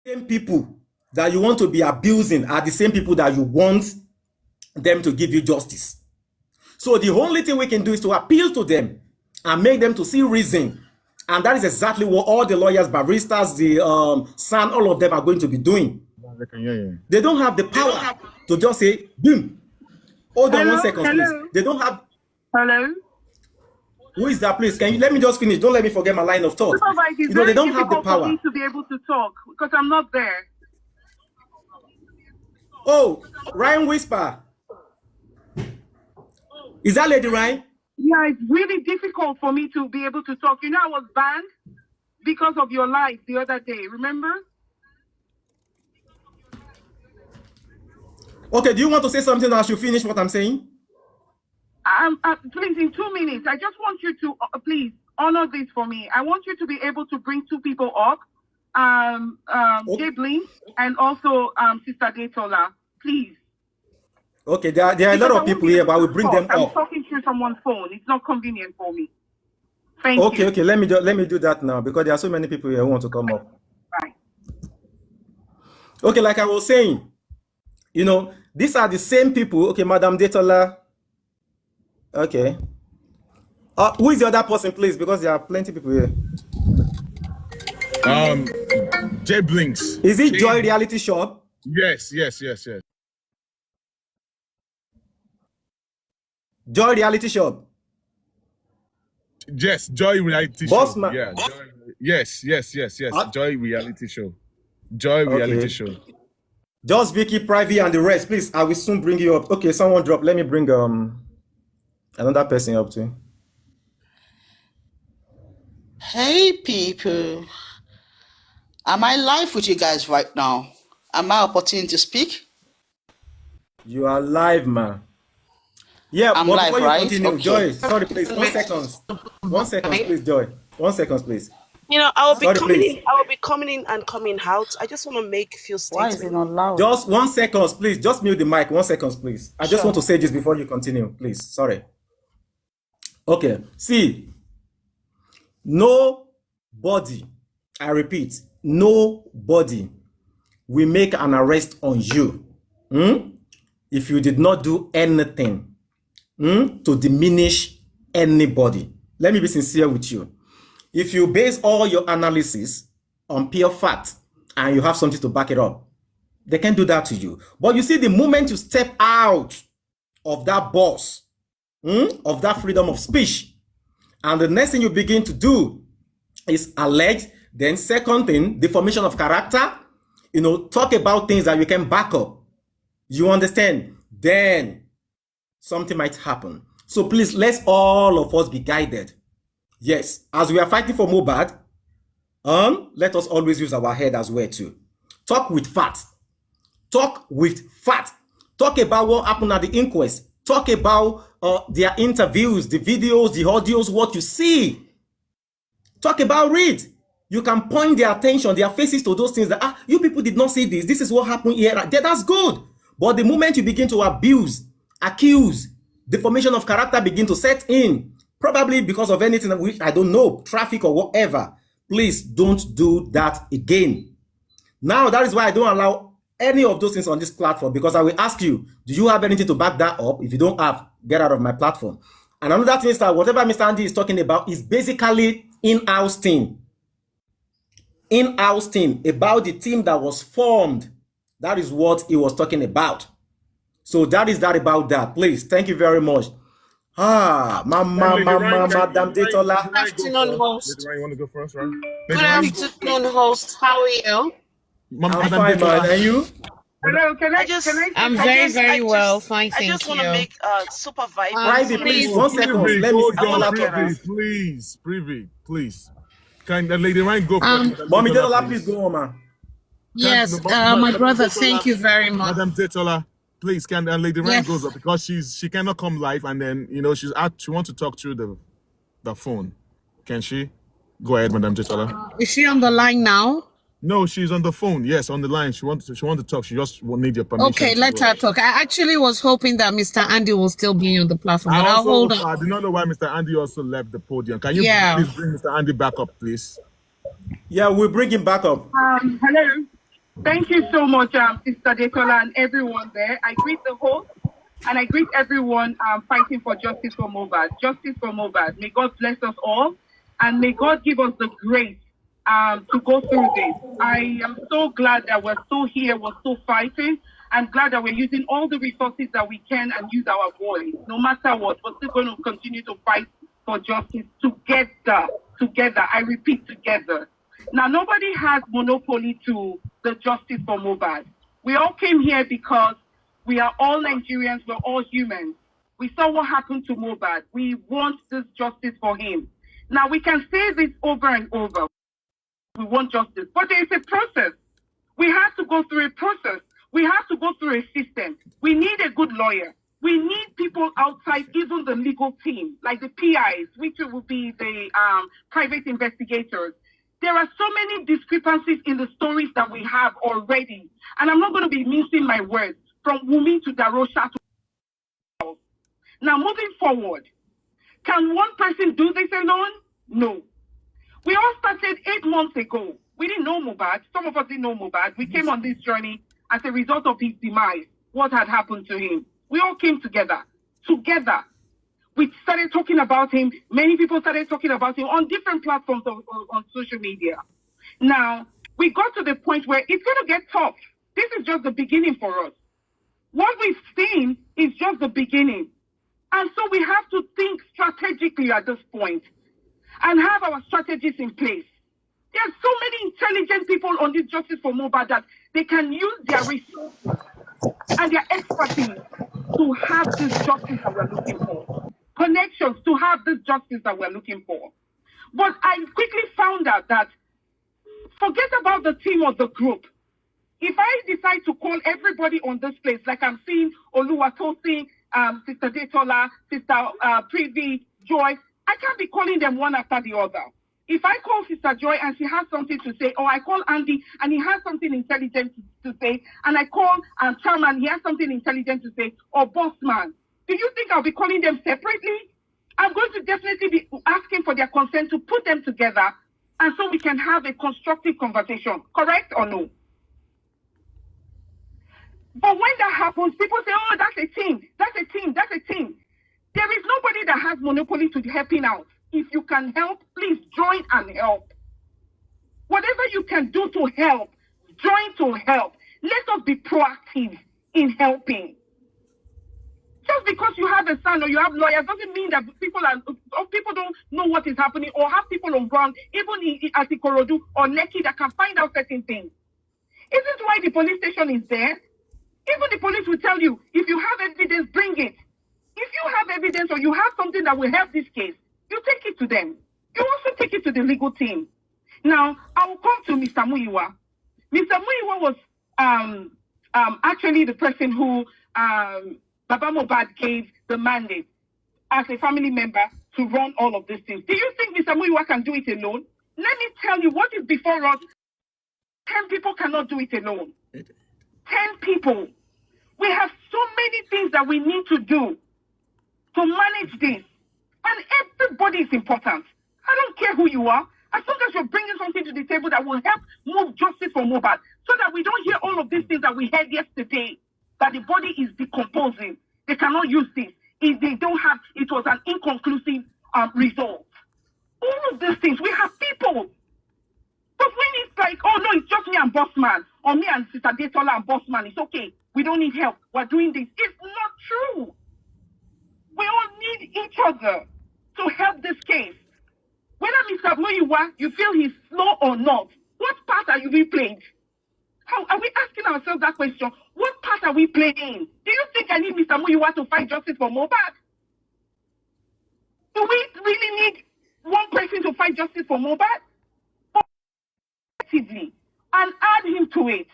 Same people that you want to be abusing are the same people that you want them to give you justice. So the only thing we can do is to appeal to them and make them to see reason. And that is exactly what all the lawyers, baristas, the SAN, all of them are going to be doing. They don't have the power to just say, boom. Hold on 1 second, please. They don't have. Hello? Who is that, please? Can you let me just finish? Don't let me forget my line of thought. They don't have the power. For me to be able to talk because I'm not there. Oh, Ryan Whisper. Is that Lady Ryan? Yeah, it's really difficult for me to be able to talk. You know, I was banned because of your live the other day, remember? Okay, do you want to say something I should finish what I'm saying? Please, in 2 minutes, I just want you to, please, honor this for me. I want you to be able to bring 2 people up, Okay. Jay Blink and also Sister Daytola, please. Okay, there are a lot of people here, but I will bring them I'm up. talking through someone's phone. It's not convenient for me. Thank you. Okay, let me do that now because there are so many people here who want to come up. Right. Okay, like I was saying, you know, these are the same people. Okay, Madam Daytola. Okay. Who is the other person, please? Because there are plenty of people here. Jay Blinks. Is it Joy Reality Shop? Yes. Joy Reality Shop. Yes, Joy Reality Boss Show. man. Yeah. Yes. Joy Reality Show. Joy Reality Show. Just Vicky, Private, and the rest, please. I will soon bring you up. Okay, someone drop. Let me bring another person up too. Hey people, am I live with you guys right now? Am I opportunity to speak? You are live, man. Yeah, I'm but live, before you right? continue, Okay. Joy, sorry, please. 1 second. 1 second, please, Joy. 1 second, please. You know, I will be Sorry, coming please. in. I will be coming in and coming out. I just want to make a few Why is statements. it not loud? Just 1 second, please. Just mute the mic. 1 second, please. I just Sure. want to say this before you continue, please. Sorry. Okay. See, nobody, I repeat, nobody will make an arrest on you if you did not do anything to diminish anybody. Let me be sincere with you. If you base all your analysis on pure fact and you have something to back it up, they can do that to you. But you see, the moment you step out of that box, of that freedom of speech, and the next thing you begin to do is allege, then second thing, deformation of character, talk about things that you can back up. You understand? Then something might happen. So please, let's all of us be guided. Yes, as we are fighting for Mohbad, let us always use our head as well too. Talk with facts. Talk with facts. Talk about what happened at the inquest. Talk about their interviews, the videos, the audios, what you see. Talk about it. You can point their attention, their faces to those things that, you people did not see this. This is what happened here. That's good. But the moment you begin to abuse, accuse, deformation of character begin to set in, probably because of anything which I don't know, traffic or whatever, please don't do that again. Now, that is why I don't allow any of those things on this platform, because I will ask you, do you have anything to back that up? If you don't have, get out of my platform. And another thing is that whatever Mr. Andy is talking about is basically in-house thing. In-house thing about the team that was formed. That is what he was talking about. So that is that about that. Please, thank you very much. Madam Daytola. Good afternoon, host. You want to go first, right? Good afternoon, host. How are you? I'm fine, man. And you? Hello, I'm very well. Fine, thank you. I just want to make super vibe. Private, please, 1 second. Let me see Please. Can Lady Ryan go first? Mommy Daytola, please go on, man. Yes, my brother, thank you very much. Madam Daytola, please, can Lady Ryan goes up because she cannot come live, and then she wants to talk through the phone. Can she? Go ahead, Madam Daytola. Is she on the line now? No, she's on the phone. Yes, on the line. She wants to talk. She just will need your permission. Okay, let her talk. I actually was hoping that Mr. Andy will still be on the platform, but I'll hold on. I do not know why Mr. Andy also left the podium. Can you please bring Mr. Andy back up, please? Yeah, we'll bring him back up. hello. Thank you so much, Sister Detola and everyone there. I greet the host and I greet everyone fighting for justice for Mohbad. Justice for Mohbad. May God bless us all and may God give us the grace to go through this. I am so glad that we're still here, we're still fighting. I'm glad that we're using all the resources that we can and use our voice. No matter what, we're still going to continue to fight for justice together. Together. I repeat, together. Now, nobody has monopoly to the justice for Mohbad. We all came here because we are all Nigerians, we're all humans. We saw what happened to Mohbad. We want this justice for him. Now, we can say this over and over. We want justice, but there is a process. We have to go through a process. We have to go through a system. We need a good lawyer. We need people outside, even the legal team, like the PIs, which will be the private investigators. There are so many discrepancies in the stories that we have already. And I'm not going to be mincing my words, from Wumi to Darosha to... Now, moving forward, can one person do this alone? No. We all started 8 months ago. We didn't know Mohbad. Some of us didn't know Mohbad. We came on this journey as a result of his demise, what had happened to him. We all came together. Together. We started talking about him. Many people started talking about him on different platforms on social media. Now, we got to the point where it's going to get tough. This is just the beginning for us. What we've seen is just the beginning. And so we have to think strategically at this point and have our strategies in place. There are so many intelligent people on this justice for Mohbad that they can use their resources and their expertise to have this justice that we're looking for. Connections to have this justice that we're looking for. But I quickly found out that forget about the team or the group. If I decide to call everybody on this place, like I'm seeing Oluwatosin, Sister Detola, Sister Privy, Joy, I can't be calling them one after the other. If I call Sister Joy and she has something to say, or I call Andy and he has something intelligent to say, and I call Chairman, he has something intelligent to say, or Bossman, do you think I'll be calling them separately? I'm going to definitely be asking for their consent to put them together and so we can have a constructive conversation. Correct or no? But when that happens, people say, oh, that's a team, that's a team, that's a team. There is nobody that has monopoly to helping out. If you can help, please join and help. Whatever you can do to help, join to help. Let us be proactive in helping. Just because you have a son or you have lawyers doesn't mean that people don't know what is happening or have people on ground, even at Ikorodu or Lekki, that can find out certain things. Isn't why the police station is there? Even the police will tell you, if you have evidence, bring it. If you have evidence or you have something that will help this case, you take it to them. You also take it to the legal team. Now, I will come to Mr. Muyiwa. Mr. Muyiwa was actually the person who Baba Mohbad gave the mandate as a family member to run all of these things. Do you think Mr. Muyiwa can do it alone? Let me tell you what is before us. 10 people cannot do it alone. 10 people. We have so many things that we need to do to manage this. And everybody is important. I don't care who you are. As long as you're bringing something to the table that will help move justice for Mohbad, so that we don't hear all of these things that we heard yesterday, that the body is decomposing. They cannot use this. If they don't have, it was an inconclusive result. All of these things, we have people. But when it's like, oh no, it's just me and Bossman, or me and Sister Detola and Bossman, it's okay. We don't need help. We're doing this. It's not true. We all need each other to help this case. Whether Mr. Muyiwa, you feel he's slow or not, what part are you playing? How are we asking ourselves that question? What part are we playing? Do you think I need Mr. Muyiwa to fight justice for Mohbad? Do we really need one person to fight justice for Mohbad? Actively, and add him to it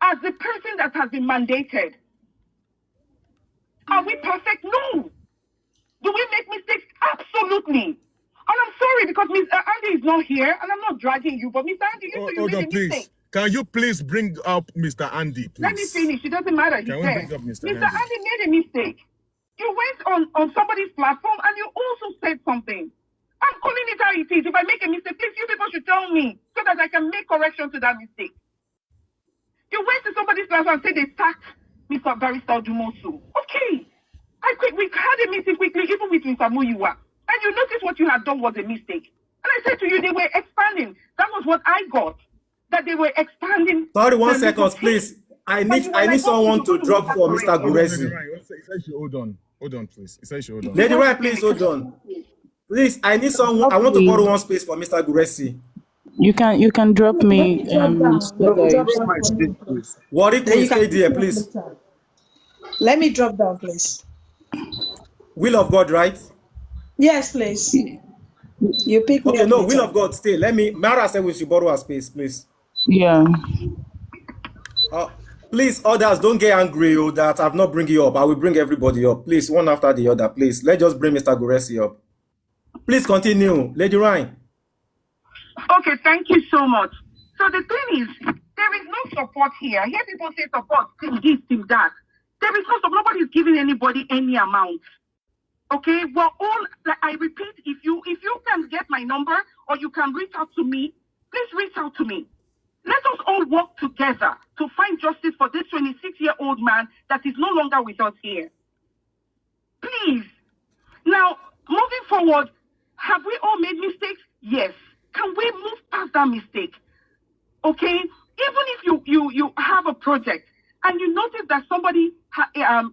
as the person that has been mandated. Are we perfect? No. Do we make mistakes? Absolutely. And I'm sorry because Mr. Andy is not here, and I'm not dragging you, but Mr. Andy, you made a mistake. Can you please bring up Mr. Andy, please? Let me finish. It doesn't matter. He's there. Mr. Andy made a mistake. You went on somebody's platform and you also said something. I'm calling it how it is. If I make a mistake, please, you people should tell me so that I can make correction to that mistake. this platform and say they sacked Mr. Barrister Dumosu. Okay. We had a meeting quickly, even with Mr. Muyiwa. And you notice what you had done was a mistake. And I said to you, they were expanding. That was what I got. That they were expanding. Sorry, 1 second, please. I need someone to drop for Mr. Guresi. He said she hold on. Hold on, please. He said she hold on. Lady Ryan, please hold on. Please, I need someone. I want to borrow one space for Mr. Guresi. You can drop me. Warri, please stay there, please. Let me drop down, please. Will of God, right? Yes, please. You pick me Okay, up no, later. Will of God, stay. Mara said we should borrow her space, please. Yeah. Please, others, don't get angry that I've not bring you up. I will bring everybody up. Please, one after the other, please. Let's just bring Mr. Guresi up. Please continue. Lady Ryan. Okay, thank you so much. So the thing is, there is no support here. I hear people say support, team this, team that. There is no support. Nobody is giving anybody any amount. Okay, well, like I repeat, if you can get my number or you can reach out to me, please reach out to me. Let us all work together to find justice for this 26-year-old man that is no longer with us here. Please. Now, moving forward, have we all made mistakes? Yes. Can we move past that mistake? Okay? Even if you have a project and you notice that somebody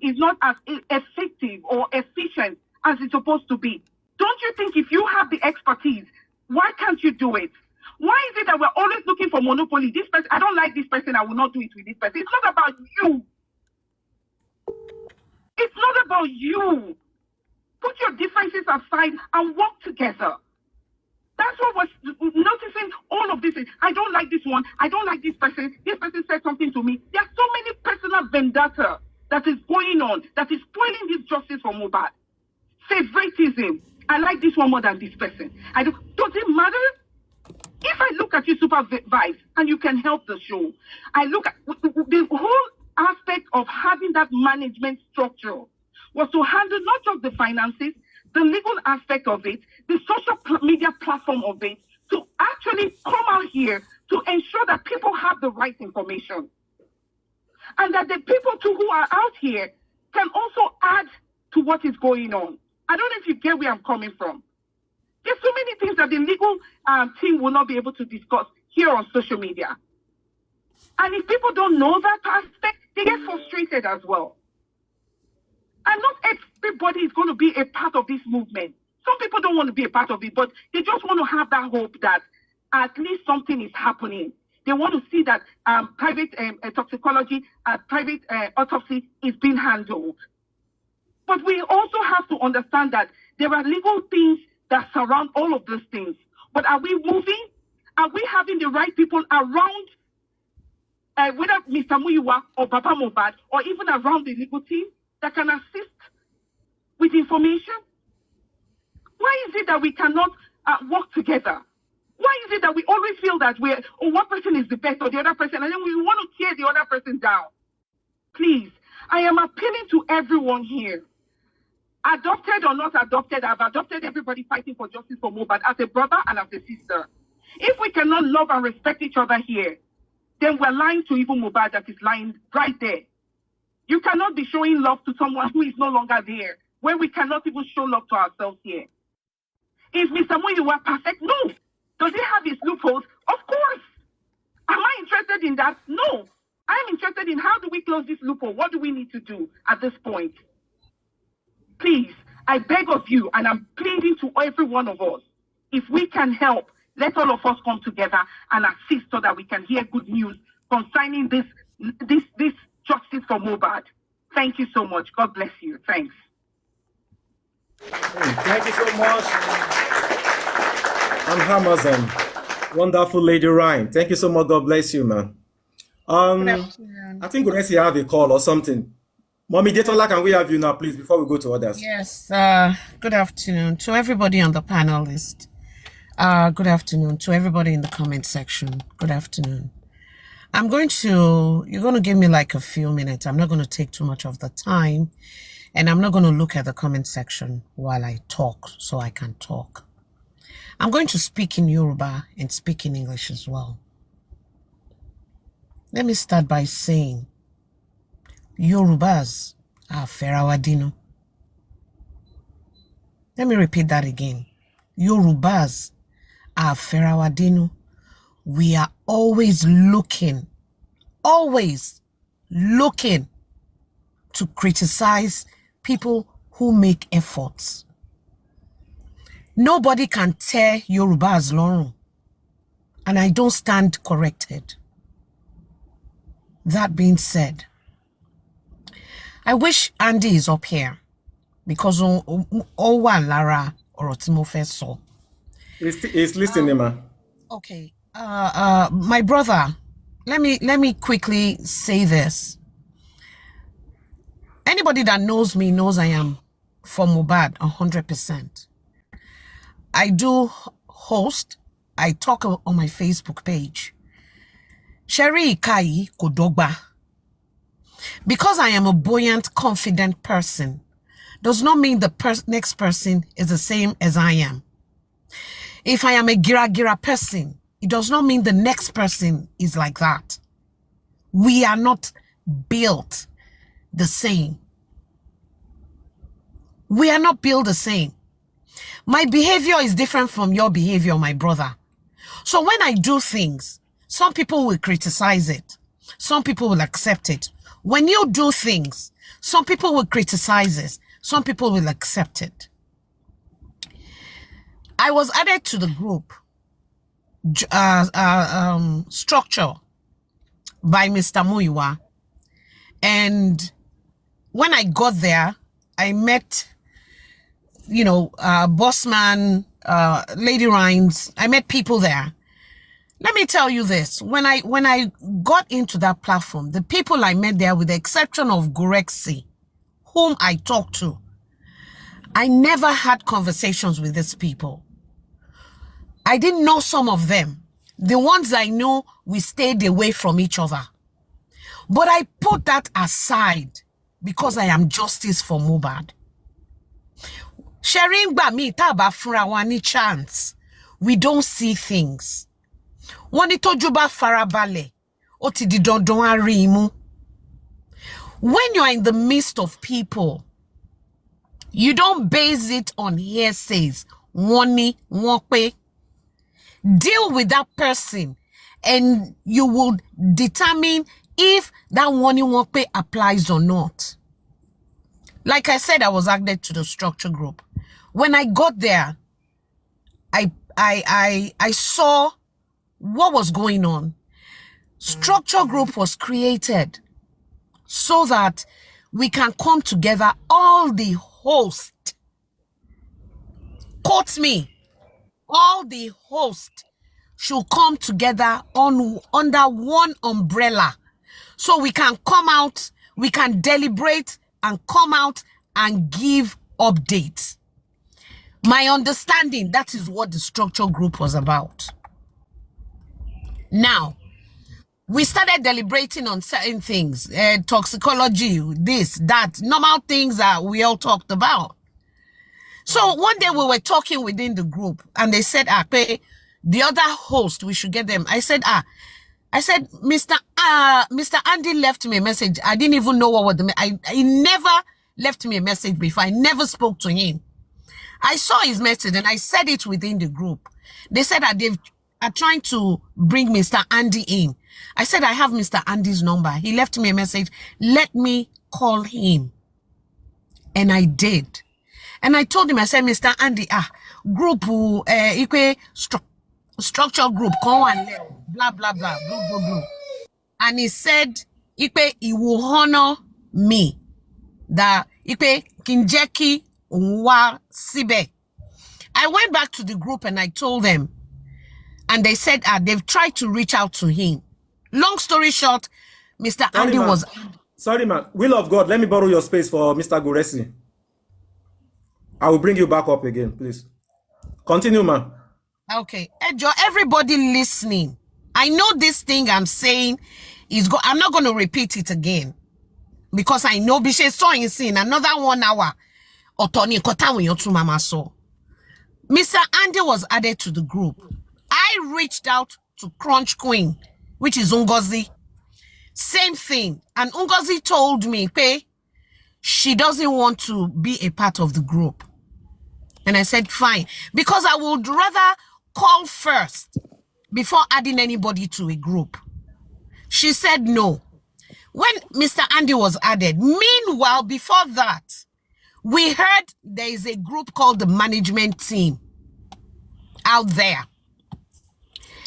is not as effective or efficient as it's supposed to be, don't you think if you have the expertise, why can't you do it? Why is it that we're always looking for monopoly? This person, I don't like this person, I will not do it with this person. It's not about you. It's not about you. Put your differences aside and work together. That's what was noticing all of this. I don't like this one. I don't like this person. This person said something to me. There are so many personal vendetta that is going on that is spoiling this justice for Mohbad. Favoritism. I like this one more than this person. Does it matter? If I look at you supervise and you can help the show, I look at the whole aspect of having that management structure was to handle not just the finances, the legal aspect of it, the social media platform of it, to actually come out here to ensure that people have the right information. And that the people too who are out here can also add to what is going on. I don't know if you get where I'm coming from. There's so many things that the legal team will not be able to discuss here on social media. And if people don't know that aspect, they get frustrated as well. And not everybody is going to be a part of this movement. Some people don't want to be a part of it, but they just want to have that hope that at least something is happening. They want to see that private toxicology, private autopsy is being handled. But we also have to understand that there are legal things that surround all of those things. But are we moving? Are we having the right people around, whether Mr. Muyiwa or Baba Mohbad, or even around the legal team that can assist with information? Why is it that we cannot work together? Why is it that we always feel that one person is the best or the other person, and then we want to tear the other person down? Please, I am appealing to everyone here. Adopted or not adopted, I've adopted everybody fighting for justice for Mohbad as a brother and as a sister. If we cannot love and respect each other here, then we're lying to even Mohbad that is lying right there. You cannot be showing love to someone who is no longer there, when we cannot even show love to ourselves here. Is Mr. Muyiwa perfect? No. Does he have his loopholes? Of course. Am I interested in that? No. I'm interested in how do we close this loophole? What do we need to do at this point? Please, I beg of you, and I'm pleading to every one of us, if we can help, let all of us come together and assist so that we can hear good news concerning this justice for Mohbad. Thank you so much. God bless you. Thanks. Thank you so much. I'm Amazon. Wonderful Lady Ryan. Thank you so much. God bless you, man. I think Guresi have a call or something. Mommy Detola, can we have you now, please, before we go to others? Yes. Good afternoon to everybody on the panel list. Good afternoon to everybody in the comment section. Good afternoon. You're going to give me like a few minutes. I'm not going to take too much of the time. And I'm not going to look at the comment section while I talk, so I can talk. I'm going to speak in Yoruba and speak in English as well. Let me start by saying Yorubas are Ferawadino. Let me repeat that again. Yorubas are Ferawadino. We are always looking to criticize people who make efforts. Nobody can tear Yorubas lorun, and I don't stand corrected. That being said, I wish Andy is up here because Lara or Timofeso. It's listening, ma. Okay. My brother, let me quickly say this. Anybody that knows me knows I am for Mohbad 100%. I do host. I talk on my Facebook page. Sherry Ikai Kodogba. Because I am a buoyant, confident person, does not mean the next person is the same as I am. If I am a gira person, it does not mean the next person is like that. We are not built the same. We are not built the same. My behavior is different from your behavior, my brother. So when I do things, some people will criticize it. Some people will accept it. When you do things, some people will criticize it. Some people will accept it. I was added to the group structure by Mr. Muiwa. And when I got there, I met, Bossman, Lady Rhymes. I met people there. Let me tell you this. When I got into that platform, the people I met there, with the exception of Gurexi, whom I talked to, I never had conversations with these people. I didn't know some of them. The ones I know, we stayed away from each other. But I put that aside because I am justice for Mohbad. Sharing by me, taba furawani chance. We don't see things. Wani tojuba farabale. Oti di dondon arimu. When you are in the midst of people, you don't base it on hearsays. Wani, wokwe. Deal with that person and you will determine if that wani wokwe applies or not. Like I said, I was added to the structure group. When I got there, I saw what was going on. Structure group was created so that we can come together, all the hosts. Quote me. All the hosts should come together under one umbrella so we can come out, we can deliberate and come out and give updates. My understanding, that is what the structure group was about. Now, we started deliberating on certain things, toxicology, this, that, normal things that we all talked about. So one day we were talking within the group and they said, the other host, we should get them. I said, Mr. Andy left me a message. I didn't even know what was he never left me a message before. I never spoke to him. I saw his message and I said it within the group. They said that they are trying to bring Mr. Andy in. I said, I have Mr. Andy's number. He left me a message. Let me call him. And I did. And I told him, I said, Mr. Andy, group, structure group, blah, blah, blah, blah, blah, blah. And he said, he will honor me. That, kinjeki unwa sibe. I went back to the group and I told them, and they said, they've tried to reach out to him. Long story short, Mr. Andy was... Sorry, man. Will of God, let me borrow your space for Mr. Guresi. I will bring you back up again, please. Continue, man. Okay. Ejo, everybody listening, I know this thing I'm saying is I'm not going to repeat it again. Because I know Bishe saw in scene another 1 hour. Otoni kotawe yotu mama so. Mr. Andy was added to the group. I reached out to Crunch Queen, which is Ngozi. Same thing. And Ngozi told me, she doesn't want to be a part of the group. And I said, fine. Because I would rather call first before adding anybody to a group. She said no. When Mr. Andy was added, meanwhile, before that, we heard there is a group called the management team out there.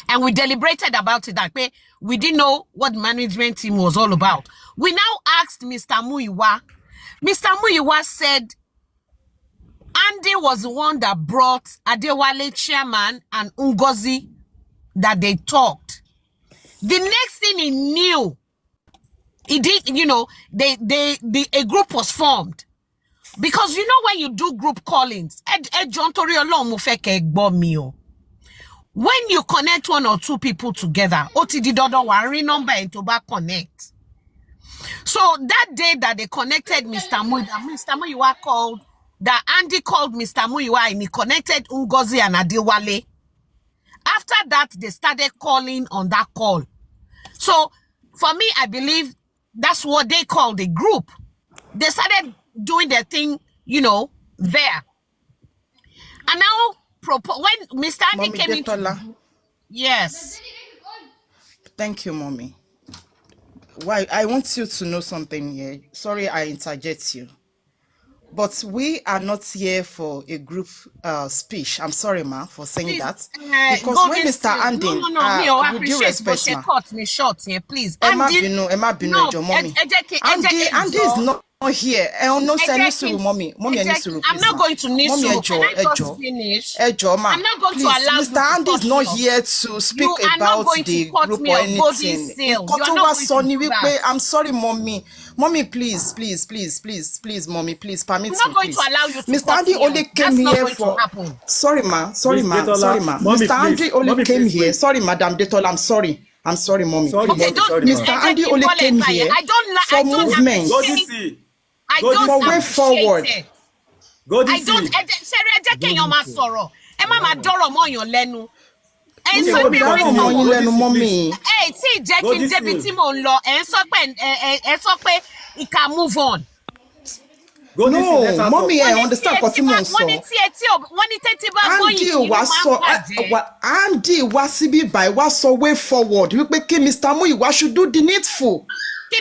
And we deliberated about it. That we didn't know what management team was all about. We now asked Mr. Muyiwa. Mr. Muyiwa said Andy was the one that brought Adewale chairman and Ngozi, that they talked. The next thing he knew, he did, a group was formed. Because when you do group callings, when you connect one or two people together, OTD Dodo Wari number and to back connect. So that day that they connected Mr. Muyiwa called, that Andy called Mr. Muyiwa and he connected Ngozi and Adewale. After that, they started calling on that call. So for me, I believe that's what they call the group. They started doing their thing, there. And now, when Mr. Andy Mommy came Detola. into... Yes. Thank you, Mommy. Why? I want you to know something here. Sorry, I interject you. But we are not here for a group speech. I'm sorry, ma, for saying Please, that. Because when Mr. Andy, I with due appreciate, respect, but ma. cut me short here, please. Emma Bino, your mommy. Andy is not here. No, sir, mommy. Mommy, I'm not going to need mommy, Can I just finish? Ma. I'm not going Please, to allow Mr. Andy is not here to speak about the group or anything. I'm sorry, mommy. Mommy, please, mommy, please, permit me. I'm not going to allow you to Mr. Andy only came here for... Sorry, ma. Mr. Andy only came here. Sorry, Madam Detola, I'm sorry, mommy. Mr. Andy only came here for movement. For way forward. I don't... It can move on. No, mommy, I understand what you mean. Andy was by was so way forward. We making Mr. Muyiwa should do the needful.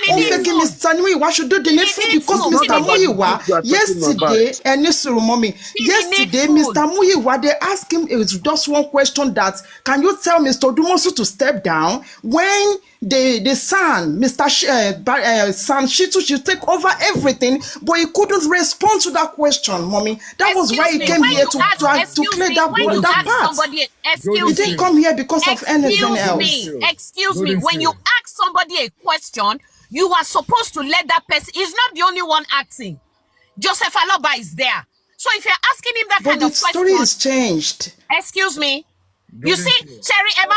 Mr. Muyiwa should do the needful because Mr. Muyiwa yesterday, and yesterday, Mr. Muyiwa, they asked him just one question, that can you tell Mr. Dumosu to step down when the son, Mr. Sam Shitu, should take over everything, but he couldn't respond to that question, mommy. That was why he came here to clear that part. He didn't come here because of anything else. Excuse me. When you ask somebody a question, you are supposed to let that person. He's not the only one asking. Joseph Aloba is there. So if you're asking him that kind of question, the story is changed. Excuse me. You see, Sherry, Emma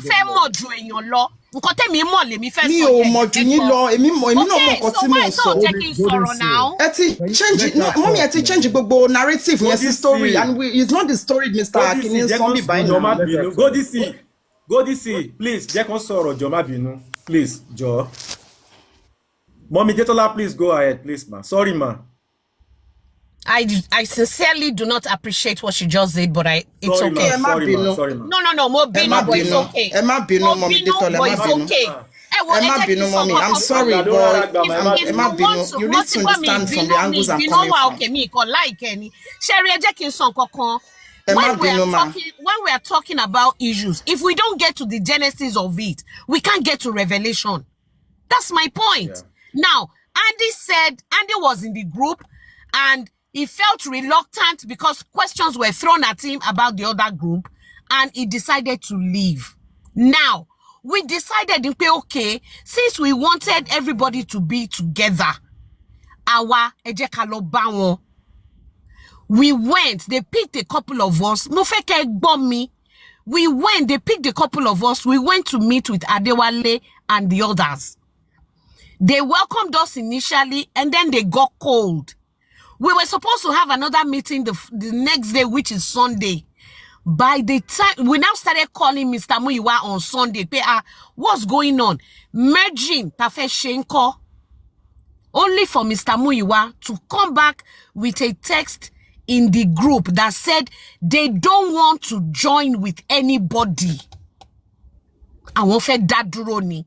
fe mo ju eyan lo. Nǹkan tẹ́mi mọ̀ lèmi fẹ́ sọ mi ò mọ̀ jù yín lọ, èmi náà mọ̀ nǹkan tí mo sọ. Jẹ́ kí n sọ̀rọ̀ now. Ẹ ti change, mọ́mí ẹ ti change gbogbo narrative yẹn sí story, and it's not the story Mr. Akini Sunday by now. Godisi, please, jẹ́ kó sọ̀rọ̀ jọ̀ọ́ má bínú, please, jọ̀ọ́. Mommy Detola, please go ahead, please, ma. Sorry, ma. I sincerely do not appreciate what she just did, but it's sorry, okay. Sorry, ma. No, more Bino, but it's okay. Emma Bino, Mommy Detola, Emma Bino. Emma Bino, mommy, I'm sorry, but Emma Bino, you need to understand from the angles I'm coming from. Okay, me like any. Sherry, when we are talking about issues, if we don't get to the genesis of it, we can't get to revelation. That's my point. Yeah. Now, Andy was in the group and he felt reluctant because questions were thrown at him about the other group, and he decided to leave. Now, we decided, okay, since we wanted everybody to be together, we went, they picked a couple of us. We went, they picked a couple of us. We went to meet with Adewale and the others. They welcomed us initially, and then they got cold. We were supposed to have another meeting the next day, which is Sunday. By the time we now started calling Mr. Muyiwa on Sunday, what's going on? Merging Tafe Shenko. Only for Mr. Muyiwa to come back with a text in the group that said they don't want to join with anybody. I won't fed that drone.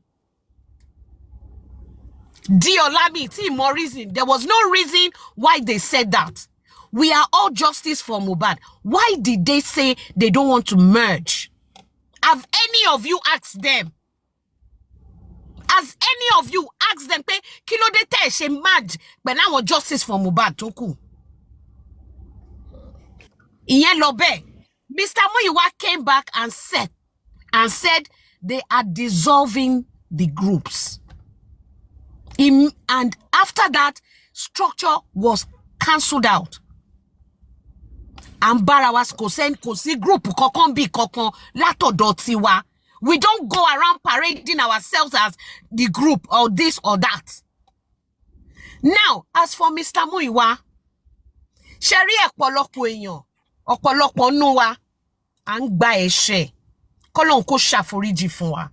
Diolami, T more reason. There was no reason why they said that. We are all justice for Mohbad. Why did they say they don't want to merge? Have any of you asked them? Has any of you asked them, kilo de te she merge, but now justice for Mohbad toku? Iyen lobe. Mr. Muyiwa came back and said they are dissolving the groups. And after that, structure was cancelled out. Ambara was kosi group kokon bi kokon lato dotiwa. We don't go around parading ourselves as the group or this or that. Now, as for Mr. Muyiwa, Sherry ọ̀pọ̀lọpọ̀ èèyàn, ọ̀pọ̀lọpọ̀ nínú wa, à ń gba ẹ̀ṣẹ̀. K'Ọlọ́run kó ṣàforíjì fún wa.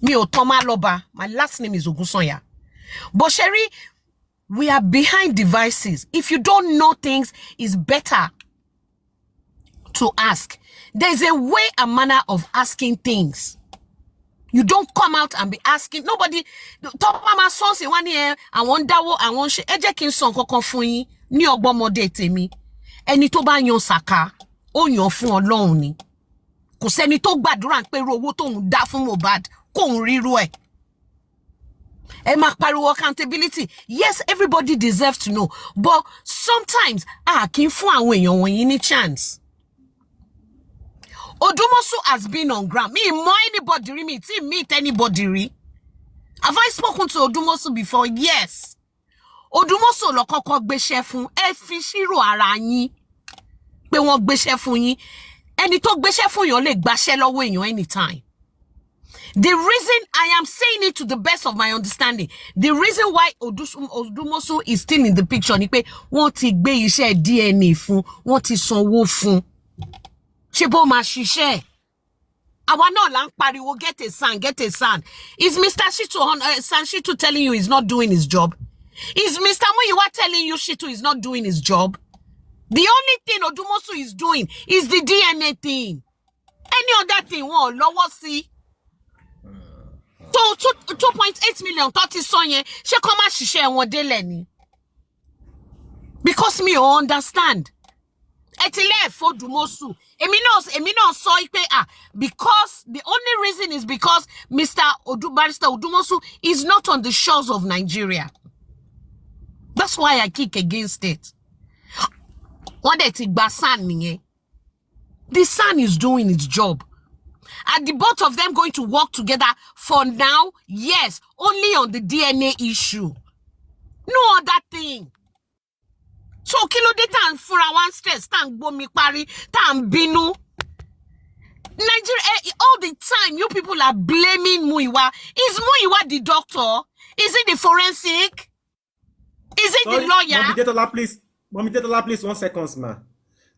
Mi ò tán má lọ́ba. My last name is Ogunsanya. But Sherry, we are behind devices. If you don't know things, it's better to ask. There's a way and manner of asking things. You don't come out and be asking. Nobody talk mama son say one year I want dawo I want she eje kin son kankan fún yín ní ogbomode tèmi. Ẹni tó bá yan saka ó yan fún Ọlọ́run ni. Kò sẹ́ni tó gbàdúrà pé ro owó tóun dá fún Mohbad kóun ríru ẹ̀. Ẹ máa pariwo accountability. Yes, everybody deserves to know, but sometimes kì í fún àwọn èèyàn wọ̀nyí ní chance. Odumosu has been on ground. Me more anybody me meet anybody. Have I spoken to Odumosu before? Yes. Odumosu lo kọ́kọ́ gbéṣẹ́ fún ẹ fi ṣírò ara yín pé wọ́n gbéṣẹ́ fún yín. Ẹni tó gbéṣẹ́ fún yín lè gbaṣẹ́ lọ́wọ́ èèyàn anytime. The reason I am saying it to the best of my understanding, the reason why Odumosu is still in the picture ni pé wọ́n ti gbé iṣẹ́ DNA fún, wọ́n ti sanwó fún. Shebo ma shishe. Awa no lang pariwo get a son. Is Mr. Shitu telling you he's not doing his job? Is Mr. Muyiwa telling you Shitu is not doing his job? The only thing Odumosu is doing is the DNA thing. Any other thing won't lower see. So 2.8 million 30 sonye she come and shishe won deleni. Because me understand. Etile for Odumosu. Emi no so because the only reason is because Barrister Odumosu is not on the shores of Nigeria. That's why I kick against it. The son is doing its job. Are the both of them going to work together for now? Yes, only on the DNA issue. No other thing. So kilo data and for one stress tan bomi pari tan binu. Nigeria all the time you people are blaming Muyiwa. Is Muyiwa the doctor? Is it the forensic? Is it the lawyer? Mommy Detola, please 1 second, ma.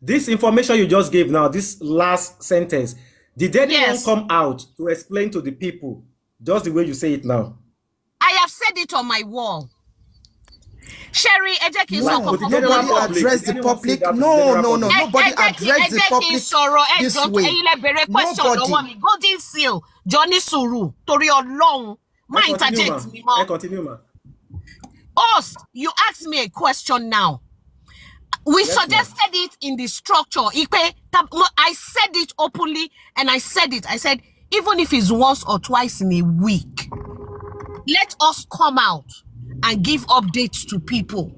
This information you just gave now, this last sentence, did anyone come out to explain to the people just the way you say it now? I have said it on my wall. Sherry, nobody addressed the public. No. Nobody addressed the public this way. Nobody. Golden seal, Johnny Suru, Tori Olong. My interject me, ma. Continue, ma. Us, you asked me a question now. We suggested it in the structure. I said it openly and I said, even if it's once or twice in a week, let us come out and give updates to people.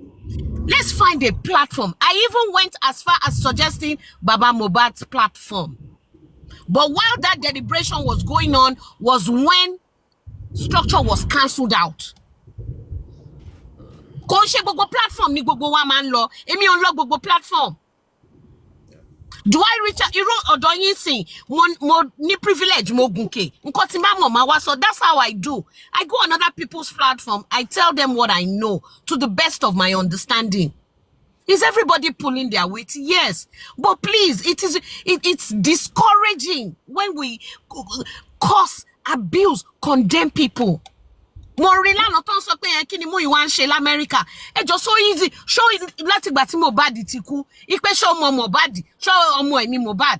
Let's find a platform. I even went as far as suggesting Baba Mohbad's platform. But while that deliberation was going on was when structure was cancelled out. Konse gbogbo platform ni gbogbo wa man lo. Emi on lo gbogbo platform. Do I reach out? Odo yin sin mo ni privilege mo gunke. Nkan ti ma mo ma wa, so that's how I do. I go on other people's platform. I tell them what I know to the best of my understanding. Is everybody pulling their weight? Yes. But please, it's discouraging when we curse, abuse, condemn people. Morila no ton sọ pé kí ni Múyìwá ń ṣe l'Amẹ́ríkà. Ẹ jọ̀ọ́ so easy. Show láti ìgbà tí Mohbad ti kú. Ipe show ọmọ Mohbad, show ọmọ ẹ̀ ní Mohbad.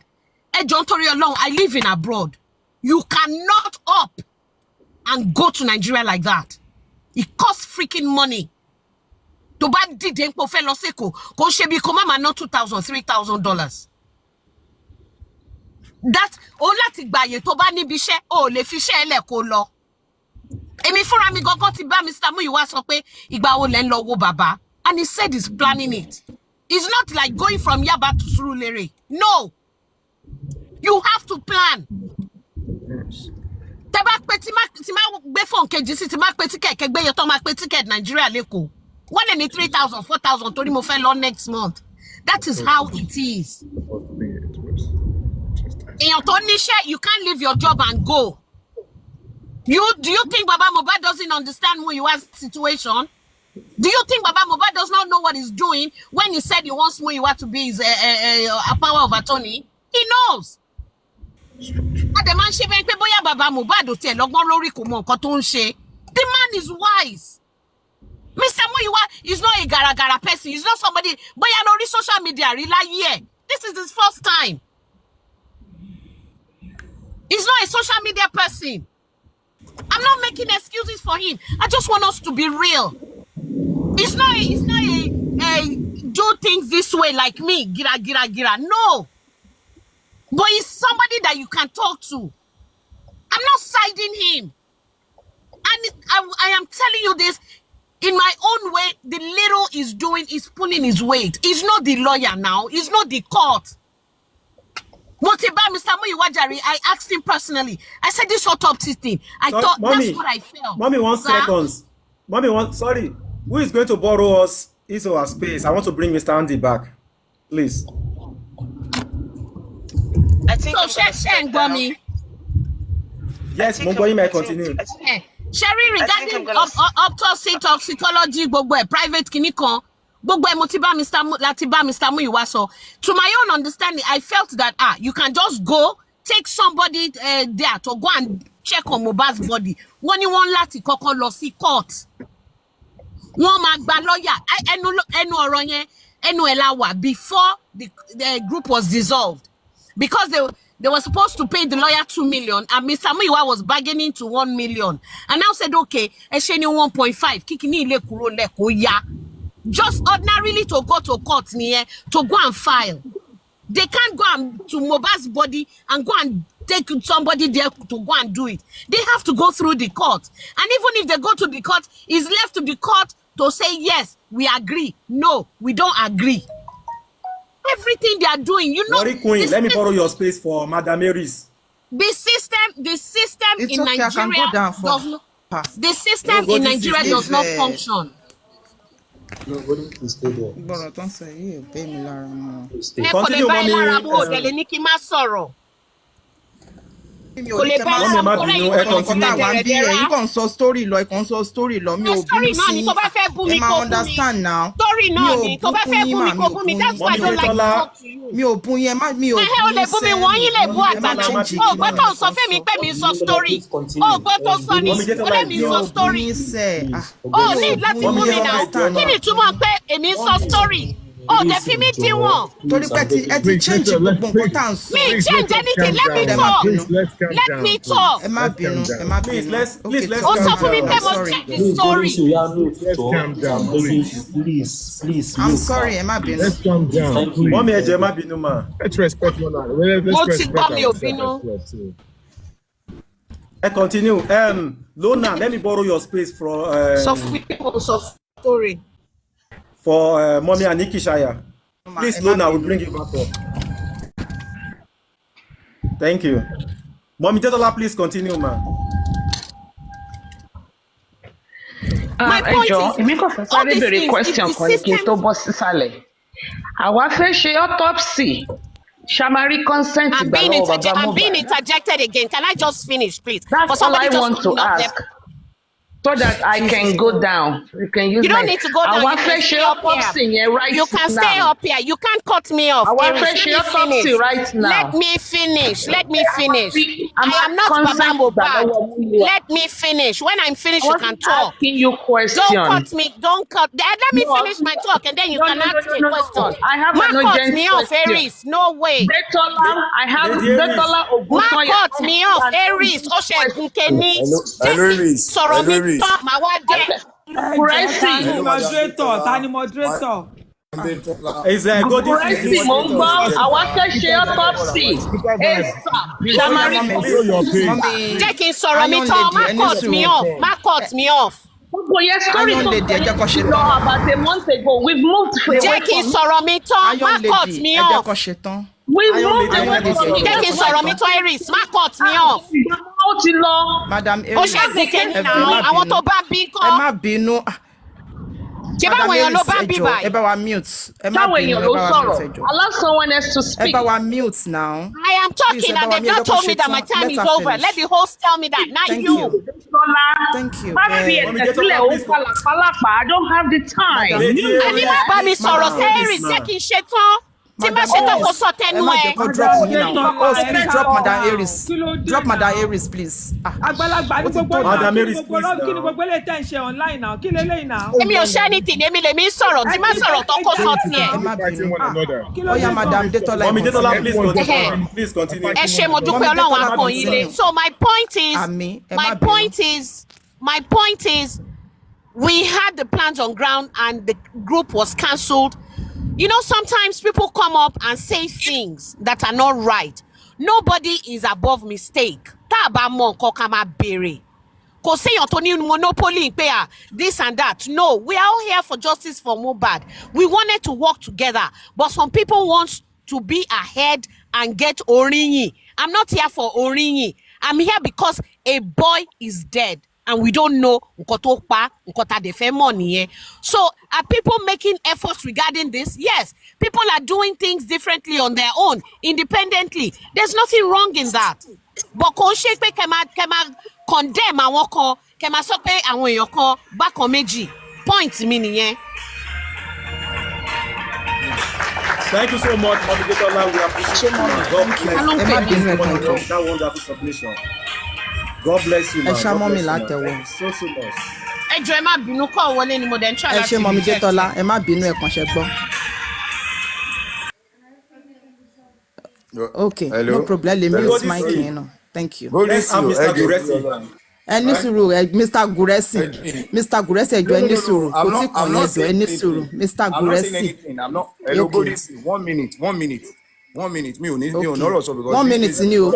Ẹ jọ̀ọ́ nítorí Ọlọ́run, I live in abroad. You cannot up and go to Nigeria like that. It costs freaking money. To bá dìde ń pò fẹ́ lọ sẹ́kọ̀ọ́, kò ṣe bí kò má máa ná $2,000, $3,000. That ó láti gbàyè tó bá níbi iṣẹ́, ó lè fi iṣẹ́ ẹlẹ̀ kó lọ. Èmi fúnra mi gangan ti bá Mr. Múyìwá sọ pé ìgbà wo lẹ ń lọ wo bàbá. And he said he's planning it. It's not like going from Yaba to Surulere. No. You have to plan. Tẹ́ bá pé tí má gbé phone kejì sí tí má pé ticket kẹgbẹ́ yẹn tó má pé ticket Nigeria lẹ́kọ̀ọ́. One in 3,000, 4,000 torí mo fẹ́ lọ next month. That is how it is. Èèyàn tó níṣẹ́, you can't leave your job and go. Do you think Baba Mohbad doesn't understand Múyìwá's situation? Do you think Baba Mohbad does not know what he's doing when he said he wants Múyìwá to be his a power of attorney? He knows. Ademan ṣe bẹ́ẹ̀ pé bóyá Baba Mohbad ò tiẹ̀ lọ́gbọ́n lórí kò mọ nǹkan tó ń ṣe. The man is wise. Mr. Múyìwá is not a gara person. He's not somebody bóyá lórí social media rí láyé. This is his first time. He's not a social media person. I'm not making excuses for him. I just want us to be real. It's not a do things this way like me. Gira. No. But he's somebody that you can talk to. I'm not siding him. And I am telling you this in my own way. The little he's doing is pulling his weight. He's not the lawyer now. He's not the court. Mr. Múyìwá Jare, I asked him personally. I said this autopsy thing. I thought Mommy, that's what I felt. Mommy, 1 second. Mommy, sorry. Who is going to borrow us his or her space? I want to bring Mr. Andy back. Please. I think So, Mommy. Yes, Mumboyi may continue. Sherry, regarding autopsy, toxicology, private clinical, Mr. Múyìwá. So, to my own understanding, I felt that you can just go take somebody there to go and check on Mohbad's body. When you want láti kọ́kọ́ lọ sí court, wọ́n máa gba lawyer. Ẹnu ẹ̀ la wà before the group was dissolved, because they were supposed to pay the lawyer 2 million, and Mr. Múyìwá was bargaining to 1 million, and now said okay, ẹ ṣe ní 1.5. Kíkíní ilé kúrò lẹ̀ kó yá. Just ordinarily to go to court to go and file. They can't go to Mohbad's body and go and take somebody there to go and do it. They have to go through the court. And even if they go to the court, it's left to the court to say, yes, we agree. No, we don't agree. Everything they are doing, you know. Sorry, Queen, let me borrow your space for Madam Mary's. The system It's in okay, I can go Nigeria down for does not. pass. The system No, in go Nigeria this does not is, function. Gbọ́dọ̀ tó ń sọ yìí ò bẹ́ mi lára mu. Ẹ kò lè bá ẹ lára mu, ò dẹ̀ lè ní kí n má sọ̀rọ̀. Mi ò Kò ní lè kẹ́ bá máa ẹ Mọ́mì, lára má mu, bínú, kọ́lẹ́ ẹ yìí sọ continue. nǹkan tá à wá ń bí ẹ̀ yín kàn ń sọ story lọ mi ò Story bínú náà ni sí tó bá fẹ́ bú mi ẹ máa kó bú mi. understand now. Story Mi náà ò ni tó bá bú fẹ́ yín bú mi mà, kó bú mi. That's why I don't like to Tola. talk to you. mi ò bú yín mi ò Ẹ̀hẹ́ o lè bú mi, wọ́n yín lè bú ẹ má àtàná. change O kí gbọ́ náà tó ń sọ fẹ́mi pé mi ń sọ story. O gbọ́ tó sọ ni, Mommy, get ó lè mi alive, ń yo. sọ bú story. yín sẹ́ O ní láti bú mi náà. Kí ni ìtumọ̀ pé èmi ń sọ story? O dẹ̀ fi mí díwọ̀n. torí pé ẹ ti change gbogbo nǹkan tá à ń sọ. Me change anything, let me talk. Let me talk. ẹ má bínú ẹ má Please, bínú. let's Ó sọ calm fún mi down. pé mo Sorry. change the story. Let's calm down, please. I'm sorry ẹ má bínú. Let's calm down, please. Mommy, ẹ jọ̀ọ́, má bínú mà. Let's respect one another. Let's Mo ti respect gbọ́ mi ò ourselves bínú. as well, too. Ẹ continue. Lona, let me borrow your space Sọ fún mi pé mo sọ story. for Mommy Aniki Shaya. Please, ẹ má Lona, we'll bínú. bring you back up. Thank you. Mommy Tetola, please continue, ma. My point Ẹjọ́, is, èmi kò fẹ́ all sáré these béèrè things, question if the kan ní kí n system- tó bọ́ sísàlẹ̀. Àwa fẹ́ ṣe autopsy. Ṣàmárì consent I'm ìgbà being, lọ́wọ́ bàbá I'm being Mohbad. interjected again. Can I just finish, please? For That's all somebody I just want to coming up there. ask. so that I can go down. You can use You don't my. need to go down. You can stay up here. Right You can stay now. up here. You can't cut me off. Our Aries. Let me autopsy finish. right now. Let me finish. Let me finish. I'm I am not concerned Baba about what Mohbad. you are. Let me finish. When I'm finished, I you was can talk. asking you question. Don't cut me. Don't cut. Let me No, finish my talk, and then you no, can no, no, ask no, a no, no. question. I have Ma an cut urgent me off, question. Aries. No way. Detola, I have Lady Aries. Detola Ma Ogunsanya. cut me off, Aries. Ó ṣe Gunkeni. Hello, Aries. Sọ̀rọ̀ Hello, mi Aries. tán, màá wá dé. Gracie, Hello, Madam moderator? Detola. Tani moderator? Is God this is Gracie, the mo ń gbọ́ moderator? àwọn akẹ́ṣe autopsy. Esa, Shamari. Control your page. Mommy, Jẹ́ kí n sọ̀rọ̀ mi Iron tán. Lady, Má ẹni cut me sùúrù. off. Má cut me off. Gbogbo yẹn story Iron tó Lady, ẹ jẹ́ kó ṣe lọ tán. about a month ago. We've moved away Jẹ́ kí n from sọ̀rọ̀ mi tán. Má Iron cut Lady, me ẹ jẹ́ off. kó ṣe tán. We've Iron moved Lady, away Iron Lady, from ẹ Jẹ́ kí n sọ̀rọ̀ mi tán, Aries. Má cut me off. Ó ti lọ. Madam Ó Aries, ṣe Gunkeni ẹ náà. má Àwọn bínú. tó bá bí Ẹ kọ́. má bínú. Ṣé Madam báwọn èèyàn ló Aries, bá ẹ bí jọ̀ọ́, ẹ báyìí? bá wa mute. Ẹ má Táwọn bínú, èèyàn ẹ ló bá wa sọ̀rọ̀. mute, ẹ jọ̀ọ́. Allow someone else to Ẹ speak. bá wa mute now. I am talking Please, and Ẹ bá wa they've mute, not ẹ jẹ́ kó told me ṣe that my tán. time Let is her over. finish. Let the host tell me that, not Thank you. you. Thank you. Má fi Mommy, ẹ̀tẹ̀ get sílẹ̀ up, ó please. pàlàpàlàpà. I don't have the time. Lady Ẹni má bá mi sọ̀rọ̀ sí Aries. Jẹ́ kí n ṣe tán. Tí má ṣe tán kò sọ Ẹ tẹnu má ẹ. jẹ́ kó drop yín now. Host, please drop Madam Kí Aries. ló dé Drop Madam now? Aries, please. Àgbàlagbà ní Ó ti gbogbo tó náà, Madam kí ni Aries, gbogbo please náà, kí ni now. gbogbo eléyìí tẹ̀ ń ṣe online now? Kí leléyìí now? Èmi ò ṣe anything. Èmi lèmi sọ̀rọ̀. Tí má sọ̀rọ̀ tán kò sọ tiẹ̀. Ẹ má Fighting bínú. one another. Kí ló Ó yá, dé Madam gan? Detola, Mommy ẹ Detola, continue. please continue. Please continue. Ẹ ṣe mo dúpẹ́ Mommy Ọlọ́run Detola, á pọ́n yín lé. continue. So my point is, Àmín, ẹ má my bínú. point is, we had the plans on ground and the group was cancelled. You know, sometimes people come up and say things that are not right. Nobody is above mistake. Tá a bá mọ nǹkan ká máa béèrè. Kò séèyàn tó ní monopoly pé this and that. No, we are all here for justice for Mohbad. We wanted to work together, but some people want to be ahead and get Orinyi. I'm not here for Orinyi. I'm here because a boy is dead. And we don't know nǹkan tó pa, nǹkan tá dẹ̀ fẹ́ mọ̀ nìyẹn. So are people making efforts regarding this? Yes. People are doing things differently on their own, independently. There's nothing wrong in that. But kò ń ṣe pé kẹ́ máa condemn àwọn kan, kẹ́ máa sọ pé àwọn èèyàn kan bákan méjì. Point mi nìyẹn. Thank you so much, Mommy Detola. We appreciate you. God bless Ẹ má bínú, ẹ kàn jọ̀ọ́. that wonderful submission. God bless you, Ẹ man. ṣá God mọ́ mi bless you, man. látẹ̀wọ́. Thank you so much. Ẹ jọ̀ọ́ ẹ má bínú kọ́ wọlé ni mo dẹ̀ ń try Ẹ láti ṣé Mommy reject. Detola, ẹ má bínú, ẹ kàn ṣe gbọ́. Okay, Hello. no problem. Let me Hello. mute my mic now. Thank you. Go Let's this have you. Mr. Guresi. Ẹ ní sùúrù, Mr. Guresi. Mr. Guresi, ẹ jọ̀ọ́ ẹ ní sùúrù. Kò tí kàn yẹn jọ̀ọ́ ẹ ní sùúrù. Mr. I'm not saying Guresi. anything. I'm not. Hello, go Okay. this you. 1 minute. 1 minute. 1 minute. Me, Okay. because 1 this minute is ni o.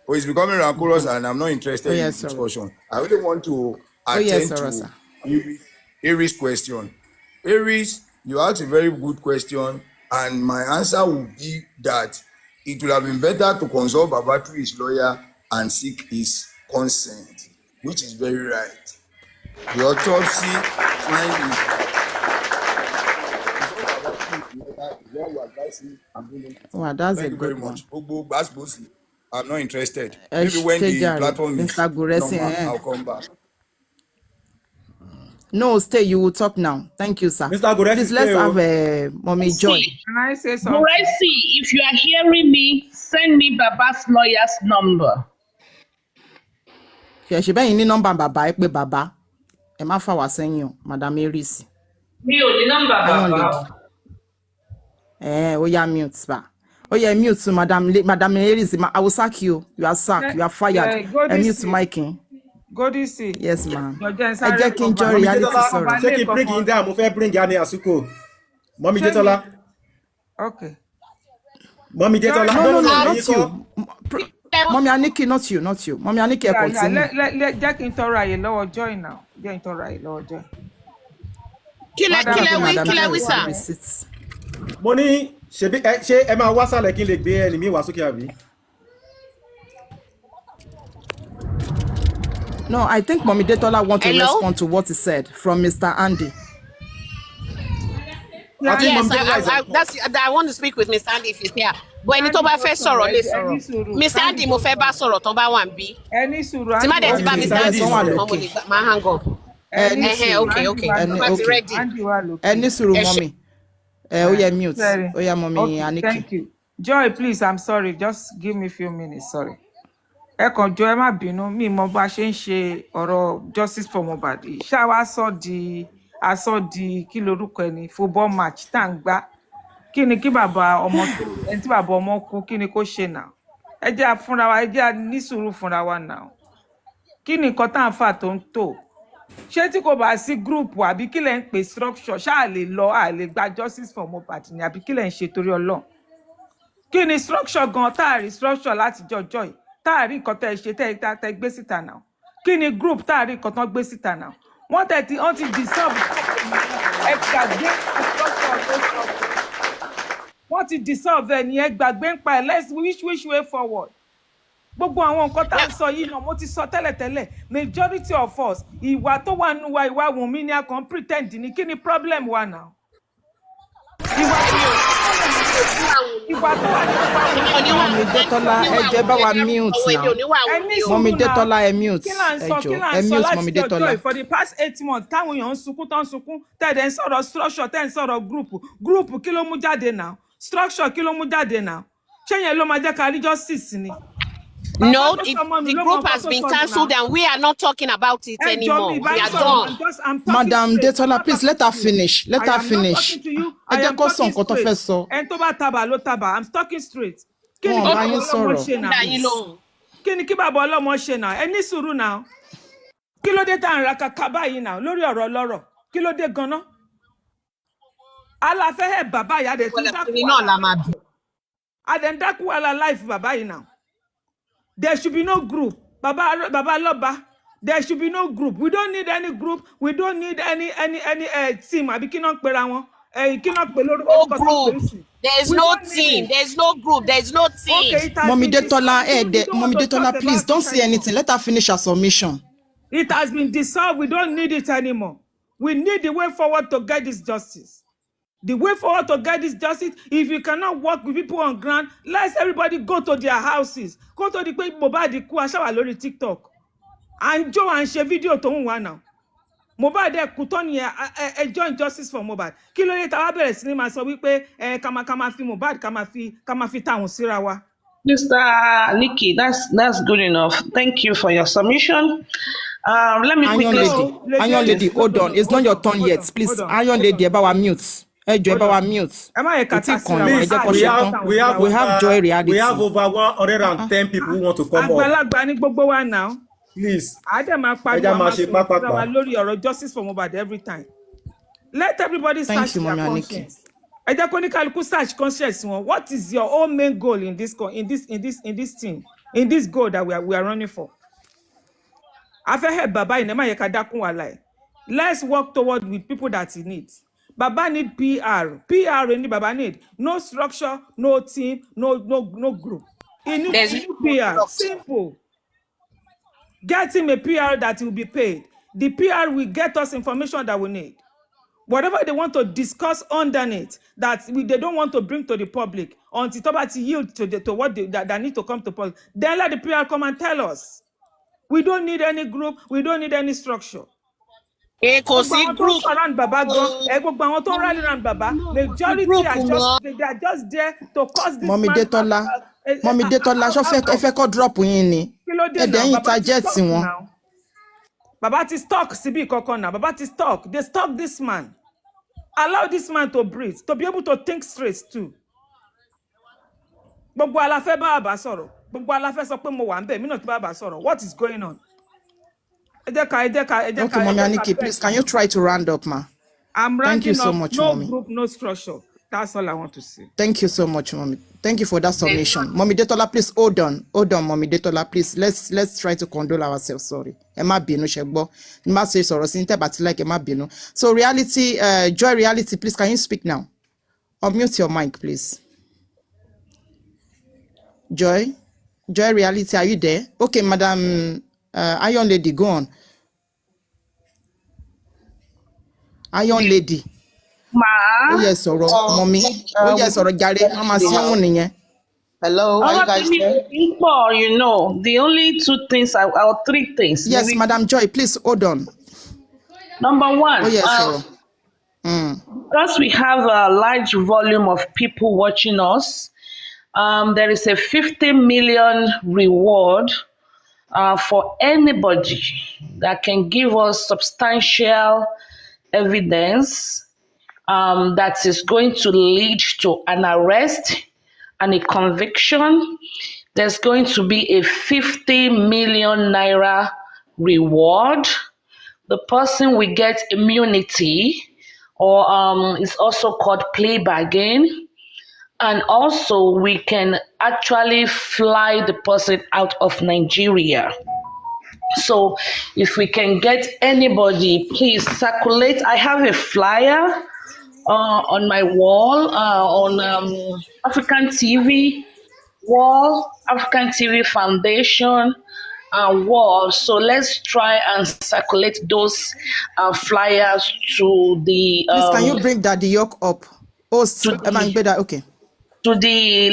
It's becoming rancorous, and I'm not interested Oh, in yes, the sir. discussion. I really want to Oh, yes, attend sir. to Aries' question. Aries, you asked a very good question, and my answer would be that it would have been better to consult Babaturi's lawyer and seek his consent, which is very right. The autopsy find Wow, that's a Thank you very good one. much. Ogbo Gbasgbosi, I'm not interested. Ẹ Maybe when the ṣé jàre, platform is Mr. Guresi, normal, I'll come back. No, stay. You will talk now. Thank you, sir. Mr. Guresi, Please, let's stay, oh. have Mommy Joy. Can I say something? Gracie, if you are hearing me, send me Baba's lawyer's number. Ṣé bẹ́yìn ní nọ́mbà bàbá ẹ pé bàbá ẹ má fà wá sẹ́yìn o, Madam Aries. Mi ò ní nọ́mbà Iron bàbá. Lady. Ó yá mute ba. Ó yá mute Madam Aries. I will sack you. You are sacked. You are fired. Go Mute this mic. Go this way. Yes, ma'am. Jọjẹ́ Ẹ jẹ́ kí n jọ Mommy reality Detola, sọ̀rọ̀. ṣé kí n bring in down? Mo fẹ́ bring Yanni Asuko. Mommy Ṣé Detola. Okay. Mommy Detola. No, ẹ̀yin not kọ́. you. Mommy Aniki, not you. Mommy Aniki, ẹ continue. Jẹ́ kí n tọrọ àyè lọ́wọ́ Joy now. Jẹ́ n tọrọ àyè lọ́wọ́ Joy. Kílẹ̀ wí sà. Receipts. Mo ní ṣé ẹ máa wá sálẹ̀ kí n lè gbé ẹni mi wá sókè àbí? No, I think Mommy Detola want to Hello? respond to what he said from Mr. Andy. I think Yes, Mom Demola is on. I want to speak with Mr. Andy if he's here. But ẹni tó bá fẹ́ sọ̀rọ̀ lè sọ̀rọ̀. Mr. Andy mo fẹ́ bá sọ̀rọ̀ tó bá wà níbí. Ẹni sùúrù. Tí má dẹ̀ ti bá Okay, Mr. Andy Mr. sọ̀rọ̀ Andy kan mo lè máa hang up. Okay. Tó bá ti ready. Ẹni sùúrù Ẹ ṣe- mọ́mì. Ó yẹ mute. Sorry. Ó yẹ mọ́mì Okay, Aniki. thank you. Joy, please, I'm sorry. Just give me a few minutes. Sorry. Ẹ kàn jọ̀ọ́ ẹ má bínú mi mọ bá ṣe ń ṣe ọ̀rọ̀ justice for Mohbad yìí. Ṣá wa sọ di kí lorúkọ ẹni football match tá à ń gbá. Kí ni kí bàbá ọmọ ẹni tí bàbá ọmọ kú kí ni kó ṣe náà? Ẹ jẹ́ a fúnra wa, ẹ jẹ́ a ní sùúrù fúnra wa náà. Kí ni nǹkan tá à ń fà tó ń tò? Ṣé tí kò bá sí group àbí kí lẹ̀ ń pè structure ṣáà lè lọ à lè gba justice for Mohbad ni àbí kí lẹ̀ ń ṣe torí Ọlọ́run? Kí ni structure gan tá à rí structure láti jọjọ́ yìí? Tá à rí nǹkan tẹ́ ẹ ṣe tẹ́ gbé síta náà? Kí ni group tá à rí nǹkan tán gbé síta náà? Wọ́n ti dissolve ẹ gbàgbé structure tó sọ. Wọ́n ti dissolve ẹ ní ẹ gbàgbé ń pa ẹ let's which way forward? Gbogbo àwọn nǹkan tá à ń sọ yìí náà mo ti sọ tẹ́lẹ̀tẹ́lẹ̀ majority of us ìwà tó wà nínú wa ìwà Wùnmí ni a kàn pretend ni kí ni problem wa náà? Ìwà tó wà nínú wa Mọ́mì Detola ẹ jẹ́ bá wa mute now. Mọ́mì Detola ẹ mute. Ẹ jọ̀ọ́ ẹ mute Mọ́mì Detola. For the past 8 months táwọn èèyàn ń sunkún tán sunkún tẹ̀dẹ̀ ń sọ̀rọ̀ structure tẹ̀ ń sọ̀rọ̀ group kí ló mú jáde náà? Structure kí ló mú jáde náà? Ṣé yẹn ló máa jẹ́ ká rí justice ni? No, the group has been cancelled and we are not talking about it anymore. We are done. Madam Detola, please let her finish. Let her finish. Ẹ jẹ́ kó sọ nǹkan tó fẹ́ sọ. Ẹni tó bá taba ló taba. I'm talking straight. Kí ni Wọ́n kí bá yín bàbá ọlọ́mọ sọ̀rọ̀. ṣe náà? Kí ni kí bàbá ọlọ́mọ ṣe náà? Ẹ ní sùúrù náà. Kí ló dé tá à ń ra kàkà báyìí náà lórí ọ̀rọ̀ ọlọ́rọ̀? Kí ló dé gan-an? Aláfẹ́ ẹ̀ bàbá ìyá rẹ̀ tún dákú wàhálà. Adẹ̀ ń dákú wàhálà life bàbá yìí náà. There should be no group. Baba Loba, there should be no group. We don't need any group. We don't need any team. Àbí kí náà pera wọn. Kí náà pè lórúkọ No tó group. pè sí. There's no team. There's no group. There's no team. Okay, it has Mọ́mì been Detola, dissolved. We don't Mọ́mì want to Detola, talk please about don't it say anything. anymore. Let her finish her submission. It has been dissolved. We don't need it anymore. We need the way forward to get this justice. The way forward to get this justice, if you cannot work with people on ground, let everybody go to their houses. Go to the pé Mohbad kú aṣáwà lórí TikTok. And jó à ń ṣe fídíò tó ń wà náà. Mohbad kú tán ni ẹ join justice for Mohbad. Kí ló dé tá wá bẹ̀rẹ̀ sí ní máa sọ wípé ká máa fi Mohbad ká máa fi tàwọn síra wa. Mr. Nikki, that's good enough. Thank you for your submission. Let me Iron lady, hold on. It's not your turn yet. Please, Iron lady, ẹ bá wa mute. Ẹ jọ̀ọ́ ẹ bá wa mute. Ẹ má yẹ ká tá síra wa. Ẹ jẹ́ kó ṣe tán. We have Joy Reality. We have over 110 people who want to come up. Àgbàlagbà ní gbogbo wa now. Please. Àdè máa pariwo àwọn lórí ọ̀rọ̀ justice for Mohbad every time. Let everybody search their conscience. Ẹ jẹ́ kó ní kálukú search conscience wọn. What is your own main goal in this thing, in this goal that we are running for? A fẹ́ help bàbá yìí, ẹ má yẹ ká dákún wàhálà ẹ̀. Let's work toward with people that he needs. Baba need PR. PR ni Baba need. No structure, no team, no group. He needs PR. Simple. Get him a PR that will be paid. The PR will get us information that we need. Whatever they want to discuss underneath that they don't want to bring to the public until Tobati yield to what that need to come to public. Then let the PR come and tell us. We don't need any group. We don't need any structure. Kò sí group. Around Baba gbogbo àwọn tó rally around Baba, majority are just there to cause this. Mọ́mì Detola, ṣó ẹ fẹ́ kó drop yín ni. Ẹ dẹ̀ yín target wọn. Baba ti stuck síbi kankan now. Baba ti stuck. They stuck this man. Allow this man to breathe, to be able to think straight too. Gbogbo aláfẹ́ bá bàbá sọ̀rọ̀. Gbogbo aláfẹ́ sọ pé mo wà ńbẹ̀, mí náà ti bá bàbá sọ̀rọ̀. What is going on? Okay, Mommy Aniki, please, can you try to round up, ma? I'm rounding Thank you so up. much, No Mommy. group, no structure. That's all I want to say. Thank you so much, Mommy. Thank you for that submission. Mommy Detola, please hold on, Mommy Detola, please. Let's try to condole ourselves. Sorry. Ẹ má bínú ṣé gbọ́. Ní má ṣe sọ̀rọ̀ sí níta bàtí like ẹ má bínú. So reality, Joy Reality, please, can you speak now? Unmute your mic, please. Joy Reality, are you there? Okay, Madam Iron Lady, go on. Iron Lady. Ma. yes, or mommy. Oh, yes, or Gary. Mama, Hello, are you guys there? You know, the only two things, or three things. Yes, maybe. Madam Joy, please hold on. Number one. Oh, yes, Because we have a large volume of people watching us, there is a 50 million reward for anybody that can give us substantial evidence that is going to lead to an arrest and a conviction. There's going to be a 50 million naira reward. The person will get immunity, or it's also called plea bargain. And also, we can actually fly the person out of Nigeria. So, if we can get anybody, please circulate. I have a flyer on my wall on African TV wall, African TV Foundation wall. So let's try and circulate those flyers to the. Please, can you bring Daddy York up? Host, okay. To the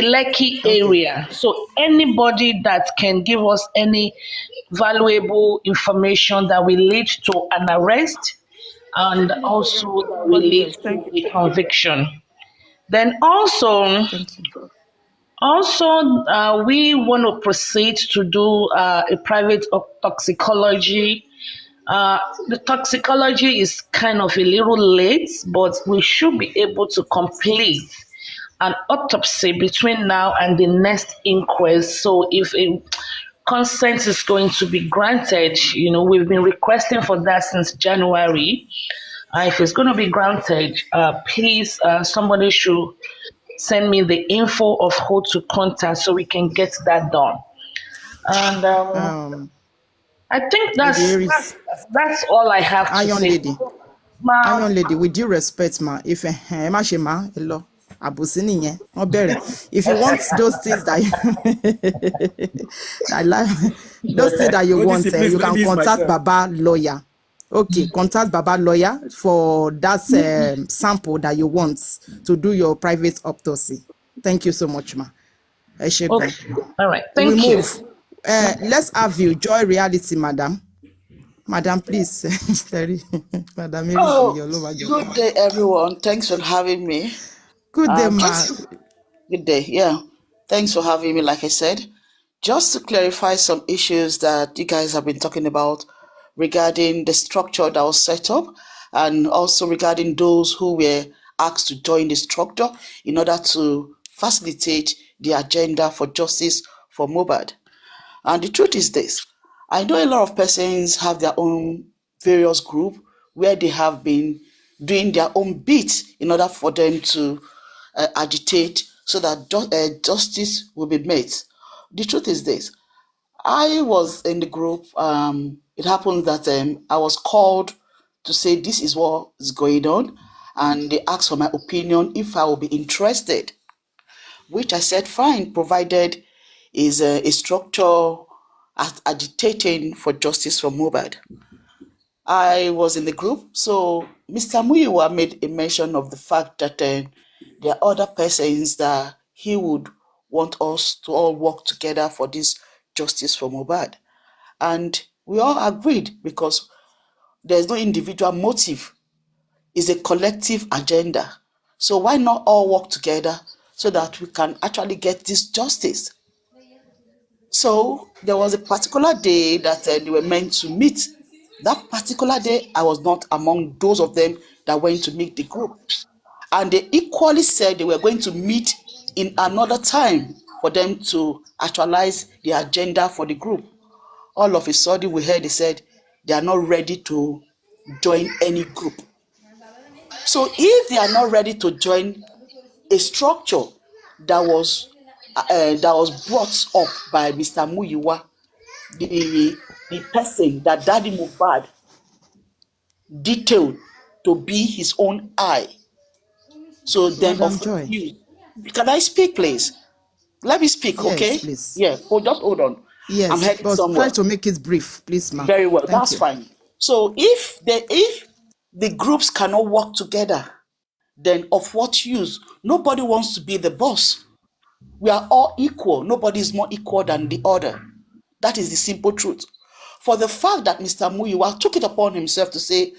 Lekki area. So anybody that can give us any valuable information that will lead to an arrest and also will lead to a conviction. Then also, we want to proceed to do a private toxicology. The toxicology is kind of a little late, but we should be able to complete an autopsy between now and the next inquest. So if a consent is going to be granted, we've been requesting for that since January. If it's going to be granted, please, somebody should send me the info of who to contact so we can get that done. And I think that's all I have to Iron say. Lady. Iron Lady, with due respect, ma, if hello. If you want those things that I like, those things that you want, you can contact Baba lawyer. Okay, contact Baba lawyer for that sample that you want to do your private autopsy. Thank you so much, ma. Okay. All right. Thank you. Move. Let's have you, Joy Reality, madam. Madam, please. Madam, good day, everyone. Thanks for having me. Good day, ma. Good day. Yeah. Thanks for having me. Like I said, just to clarify some issues that you guys have been talking about regarding the structure that was set up, and also regarding those who were asked to join the structure in order to facilitate the agenda for justice for Mohbad. And the truth is this: I know a lot of persons have their own various group where they have been doing their own bit in order for them to agitate so that justice will be made. The truth is this: I was in the group. It happened that I was called to say this is what is going on, and they asked for my opinion if I will be interested, which I said fine, provided is a structure agitating for justice for Mohbad. I was in the group, so Mr. Muyiwa made a mention of the fact that there are other persons that he would want us to all work together for this justice for Mohbad. And we all agreed because there's no individual motive. It's a collective agenda. So why not all work together so that we can actually get this justice? So there was a particular day that they were meant to meet. That particular day, I was not among those of them that went to meet the group. And they equally said they were going to meet in another time for them to actualize the agenda for the group. All of a sudden, we heard they said they are not ready to join any group. So if they are not ready to join a structure that was brought up by Mr. Muyiwa, the person that Daddy Mohbad detailed to be his own eye. So then, can I speak, please? Let me speak, yes, okay? Please. Yeah, just hold on. Yes, I'm heading but somewhere. try to make it brief, please, ma'am. Very well, that's fine. So if the groups cannot work together, then of what use? Nobody wants to be the boss. We are all equal. Nobody is more equal than the other. That is the simple truth. For the fact that Mr. Muyiwa took it upon himself to say,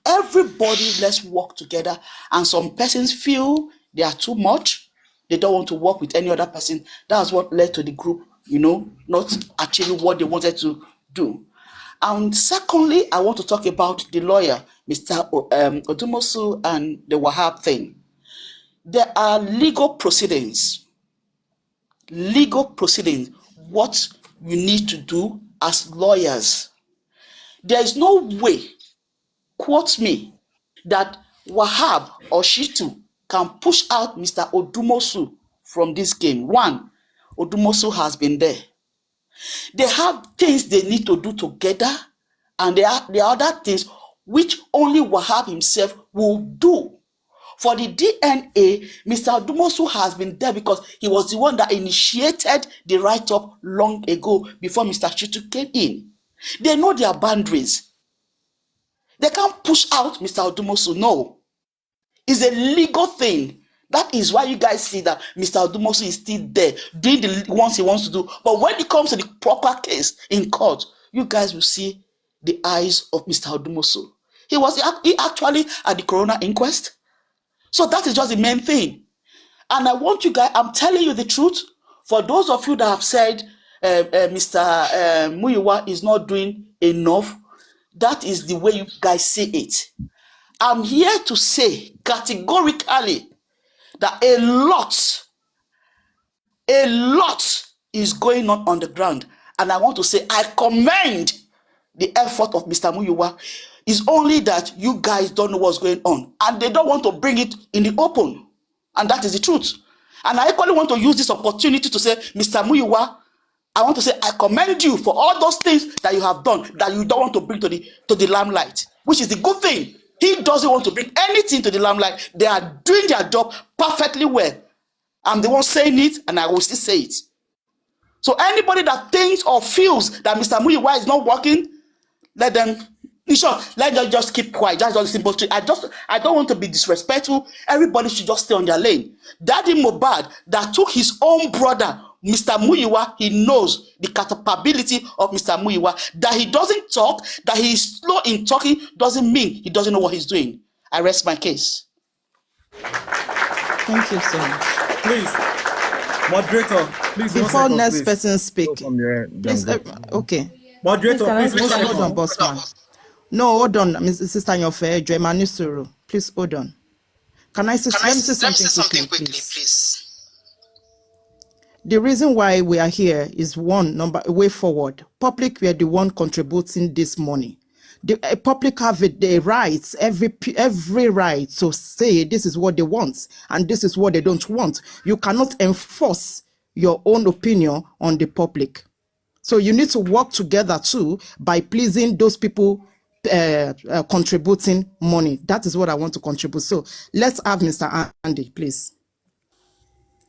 everybody, let's work together, and some persons feel they are too much, they don't want to work with any other person. That's what led to the group, not achieving what they wanted to do. And secondly, I want to talk about the lawyer, Mr. Odumosu, and the Wahab thing. There are legal proceedings. What you need to do as lawyers. There is no way, quote me, that Wahab or Shitu can push out Mr. Odumosu from this game. One, Odumosu has been there. They have things they need to do together, and there are other things which only Wahab himself will do. For the DNA, Mr. Odumosu has been there because he was the one that initiated the write-up long ago before Mr. Shitu came in. They know their boundaries. They can't push out Mr. Odumosu, no. It's a legal thing. That is why you guys see that Mr. Odumosu is still there, doing the ones he wants to do. But when it comes to the proper case in court, you guys will see the eyes of Mr. Odumosu. He actually at the coroner inquest. So that is just the main thing. And I want you guys, I'm telling you the truth. For those of you that have said Mr. Muyiwa is not doing enough, that is the way you guys see it. I'm here to say categorically that a lot is going on the ground. And I want to say I commend the effort of Mr. Muyiwa. It's only that you guys don't know what's going on, and they don't want to bring it in the open. And that is the truth. And I equally want to use this opportunity to say, Mr. Muyiwa, I want to say I commend you for all those things that you have done that you don't want to bring to the limelight, which is the good thing. He doesn't want to bring anything to the limelight. They are doing their job perfectly well. I'm the one saying it, and I will still say it. So anybody that thinks or feels that Mr. Muyiwa is not working, let them just keep quiet. That's just simple truth. I don't want to be disrespectful. Everybody should just stay on their lane. Daddy Mohbad that took his own brother, Mr. Muyiwa, he knows the capability of Mr. Muyiwa. That he doesn't talk, that he is slow in talking, doesn't mean he doesn't know what he's doing. I rest my case. Thank you so much. Please, moderator, please. Before next please. person speak, please, okay. Moderator, please. Hold on, boss man. No, hold on, Sister Nyofe, Joemani Suru. Please hold on. Can I say something quickly, please? The reason why we are here is way forward. Public, we are the one contributing this money. The public have the rights, every right to say this is what they want and this is what they don't want. You cannot enforce your own opinion on the public. So you need to work together too by pleasing those people contributing money. That is what I want to contribute. So let's have Mr. Andy, please.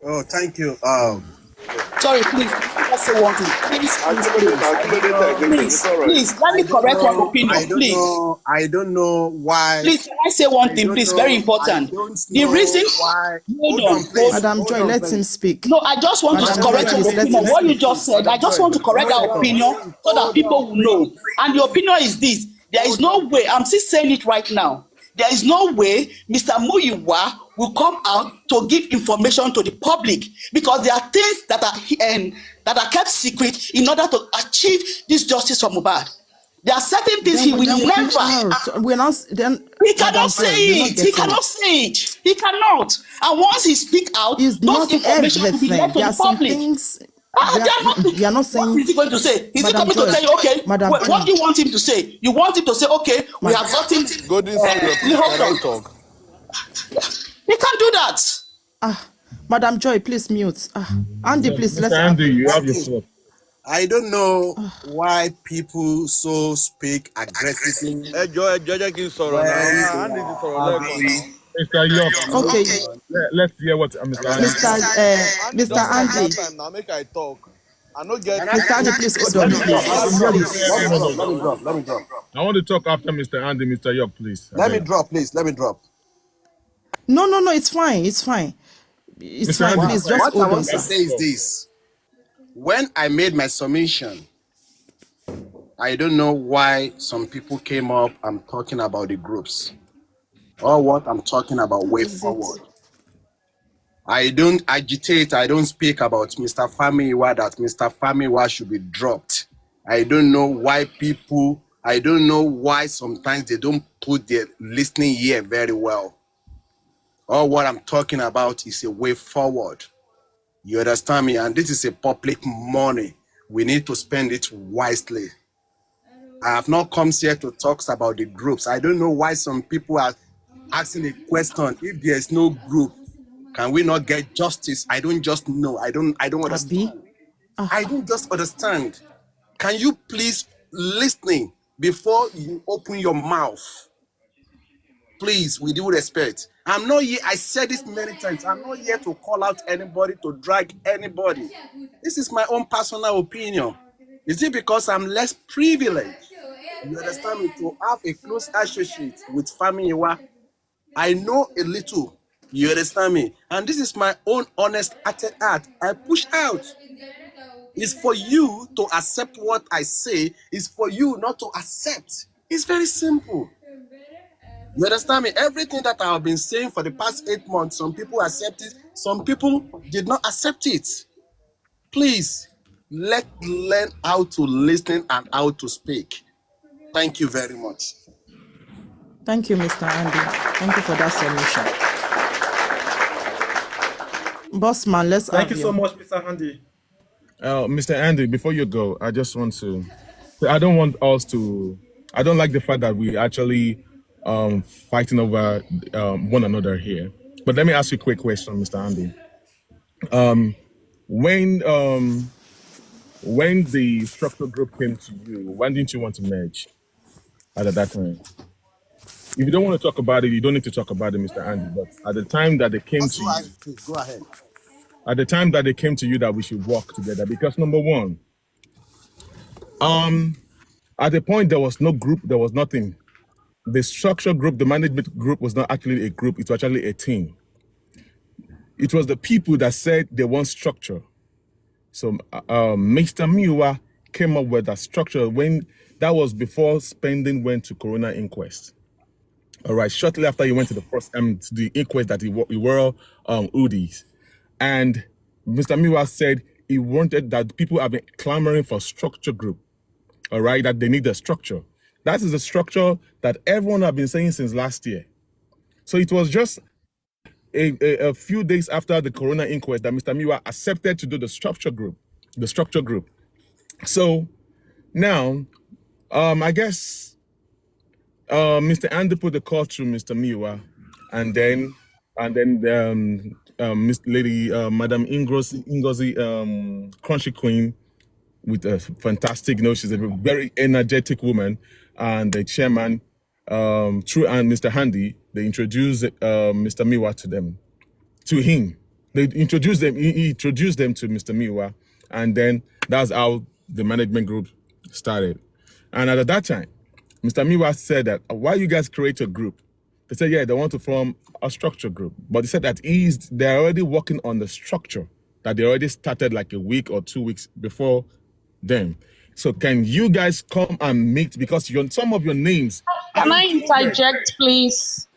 Oh, thank you. Sorry, please. Let's say one thing. Please, let me correct one opinion, please. I don't know why. Please, can I say one thing, please? Very important. The reason. Hold on, Madam Joy, let him speak. No, I just want to correct your opinion. What you just said, I just want to correct that opinion so that people will know. And the opinion is this. There is no way, I'm still saying it right now. There is no way Mr. Muyiwa will come out to give information to the public because there are things that are kept secret in order to achieve this justice for Mohbad. There are certain things he will never. He cannot say it. He cannot say it. He cannot. And once he speaks out, those information will be left to the public. You are not saying. What is he going to say? Is he coming to tell you, okay, what do you want him to say? You want him to say, okay, we have got him. Talk. He can't do that. Madam Joy, please mute. Andy, please. Mr. Andy, you have your floor. I don't know why people so speak aggressively. Mr. York. Okay. Let's hear what Mr. Andy. Mr. Andy. I don't get Mr. Andy, please hold on. Let me drop. I want to talk after Mr. Andy, Mr. York, please. Let me drop, please. Let me drop. No, it's fine. It's fine. It's Mr. fine. Andy, Please, just What I hold on, want to sir. say is this. When I made my submission, I don't know why some people came up and talking about the groups or what I'm talking about way forward. I don't agitate, I don't speak about Mr. Famiwa, that Mr. Famiwa should be dropped. I don't know why sometimes they don't put their listening ear very well. All what I'm talking about is a way forward. You understand me? And this is a public money. We need to spend it wisely. I have not come here to talk about the groups. I don't know why some people are asking a question. If there is no group, can we not get justice? I don't just know. I don't understand. I don't just understand. Can you please listen before you open your mouth? Please, with due respect. I'm not here. I said this many times. I'm not here to call out anybody, to drag anybody. This is my own personal opinion. Is it because I'm less privileged? You understand me? To have a close associate with Famiwa. I know a little. You understand me? And this is my own honest art. I push out. It's for you to accept what I say. It's for you not to accept. It's very simple. You understand me? Everything that I have been saying for the past 8 months, some people accept it, some people did not accept it. Please, let's learn how to listen and how to speak. Thank you very much. Thank you, Mr. Andy. Thank you for that submission. Bossman, let's Thank have you so much, Mr. Andy. Mr. Andy, before you go, I just want to, I don't like the fact that we actually fighting over one another here. But let me ask you a quick question, Mr. Andy. When the structural group came to you, why didn't you want to merge at that time? If you don't want to talk about it, you don't need to talk about it, Mr. Andy. But at the time that they came to you, Please go ahead. at the time that they came to you that we should work together, because number one, at the point there was no group, there was nothing. The structure group, the management group was not actually a group, it was actually a team. It was the people that said they want structure. So Mr. Miwa came up with that structure when that was before Spending went to Corona Inquest. All right, shortly after he went to the first to the inquest that he were Udis. And Mr. Miwa said he wanted that people have been clamoring for structure group. All right, that they need a structure. That is the structure that everyone have been saying since last year. So it was just a few days after the Corona Inquest that Mr. Miwa accepted to do the structure group. So now, I guess Mr. Andy put the call through Mr. Miwa, and then Miss Lady Madam Ngozi Crunchy Queen, with a fantastic, she's a very energetic woman, and the chairman, True and Mr. Handy, they introduced Mr. Miwa to him. They introduced them, he introduced them to Mr. Miwa, and then that's how the management group started. And at that time, Mr. Miwa said that, why you guys create a group? They said, yeah, they want to form a structure group. But they said that they're already working on the structure, that they already started like a week or 2 weeks before them. So can you guys come and meet, because some of your names. Can I interject, please?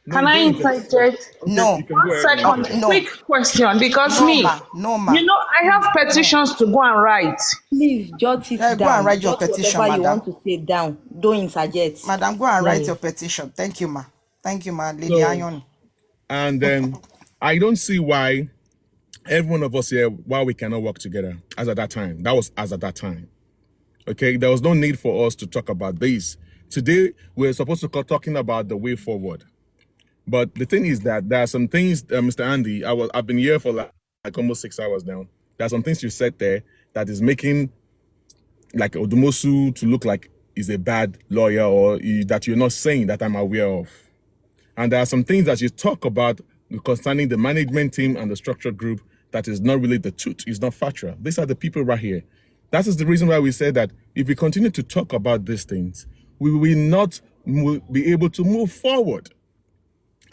Can I interject? Okay, No. 1 second, No. quick question, because No, ma. I have petitions to go and write. Please jot it down. Go and write your Jot petition, whatever you madam. want to say down. Don't interject. Madam, go and write Yeah. your petition. Thank you, ma. Thank you, ma. Lady Iron. And then I don't see why every one of us here, why we cannot work together as at that time. That was as at that time. Okay, there was no need for us to talk about this. Today, we're supposed to be talking about the way forward. But the thing is that there are some things, Mr. Andy, I've been here for like almost 6 hours now. There are some things you said there that is making like Odumosu to look like he's a bad lawyer, or that you're not saying that I'm aware of. And there are some things that you talk about concerning the management team and the structure group that is not really the truth, is not factual. These are the people right here. That is the reason why we said that if we continue to talk about these things, we will not be able to move forward.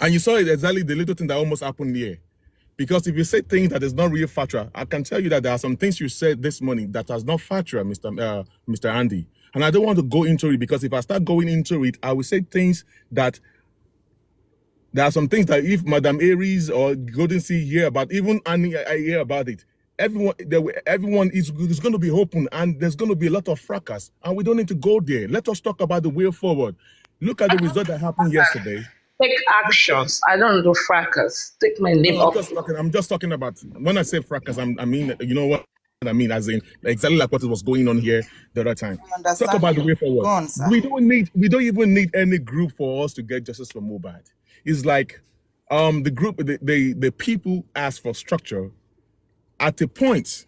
And you saw it exactly the little thing that almost happened here. Because if you say things that is not really factual, I can tell you that there are some things you said this morning that is not factual, Mr. Andy. And I don't want to go into it, because if I start going into it, I will say things that there are some things that if Madam Aries or Golden Sea hear about, even Annie, I hear about it, everyone is going to be open, and there's going to be a lot of fracas, and we don't need to go there. Let us talk about the way forward. Look at the result that happened yesterday. Take actions. I don't do fracas. Take my name No, off. I'm just talking about, when I say fracas, I mean, you know what I mean, as in exactly like what was going on here the other time. Talk about the way forward. Go on, sir. We don't even need any group for us to get justice for Mohbad. It's like the group, the people ask for structure at a point.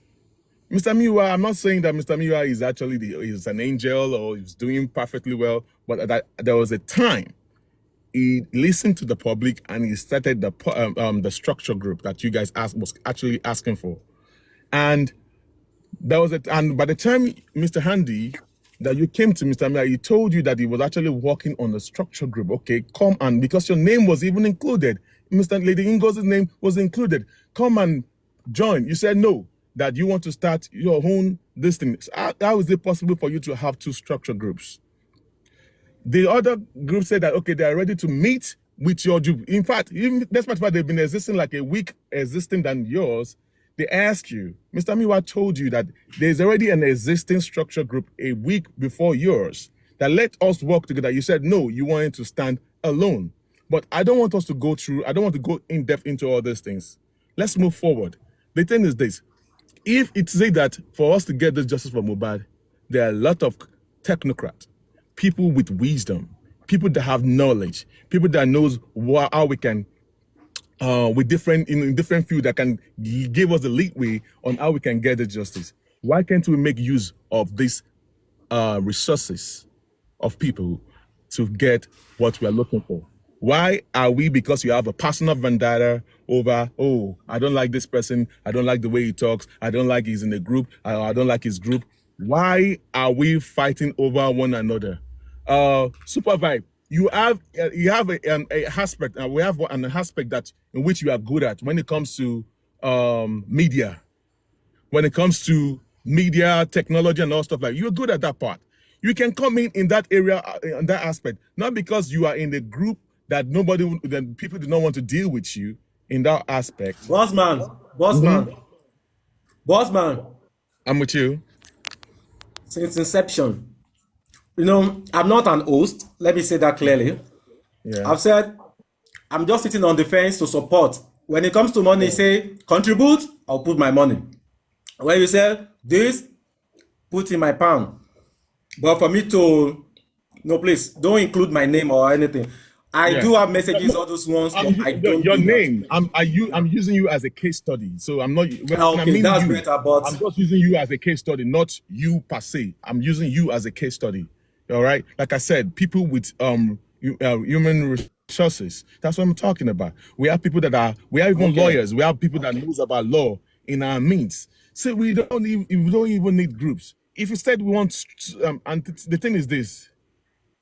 Mr. Miwa, I'm not saying that Mr. Miwa is actually is an angel or is doing perfectly well, but that there was a time he listened to the public and he started the structure group that you guys was actually asking for. And there was and by the time Mr. Handy, that you came to Mr. Miwa, he told you that he was actually working on the structure group. Okay, come and because your name was even included, Mr. Lady Ingos's name was included. Come and join. You said no, that you want to start your own this thing. How is it possible for you to have two structure groups? The other group said that, okay, they are ready to meet with your group. In fact, even despite the fact they've been existing like a week existing than yours, they asked you, Mr. Miwa told you that there's already an existing structure group a week before yours, that let us work together. You said, no, you wanted to stand alone. But I don't want us to go through, I don't want to go in depth into all these things. Let's move forward. The thing is this, if it's say that for us to get this justice for Mohbad, there are a lot of technocrats, people with wisdom, people that have knowledge, people that knows how we can, with different in different fields that can give us the leeway on how we can get the justice. Why can't we make use of these resources of people to get what we are looking for? Why are we, because you have a personal vendetta over, oh, I don't like this person, I don't like the way he talks, I don't like he's in the group, I don't like his group. Why are we fighting over one another? Super Vibe, you have a aspect, we have an aspect that in which you are good at when it comes to media, when it comes to media, technology and all stuff like that. You're good at that part. You can come in that area, in that aspect, not because you are in the group that people do not want to deal with you in that aspect. Bossman, I'm with you. Since inception, you know, I'm not an host. Let me say that clearly. Yeah. I've said I'm just sitting on the fence to support. When it comes to money, say contribute, I'll put my money. When you say this, put in my pound. But for me to, no, please don't include my name or anything. I do have messages, all those ones. I don't. Your name. I'm using you as a case study. So I'm not. Okay, that's better. But I'm just using you as a case study, not you per se. I'm using you as a case study. All right. Like I said, people with human resources. That's what I'm talking about. We have people that we have even lawyers. We have people that knows about law in our midst. So we don't even need groups. If instead we want, and the thing is this,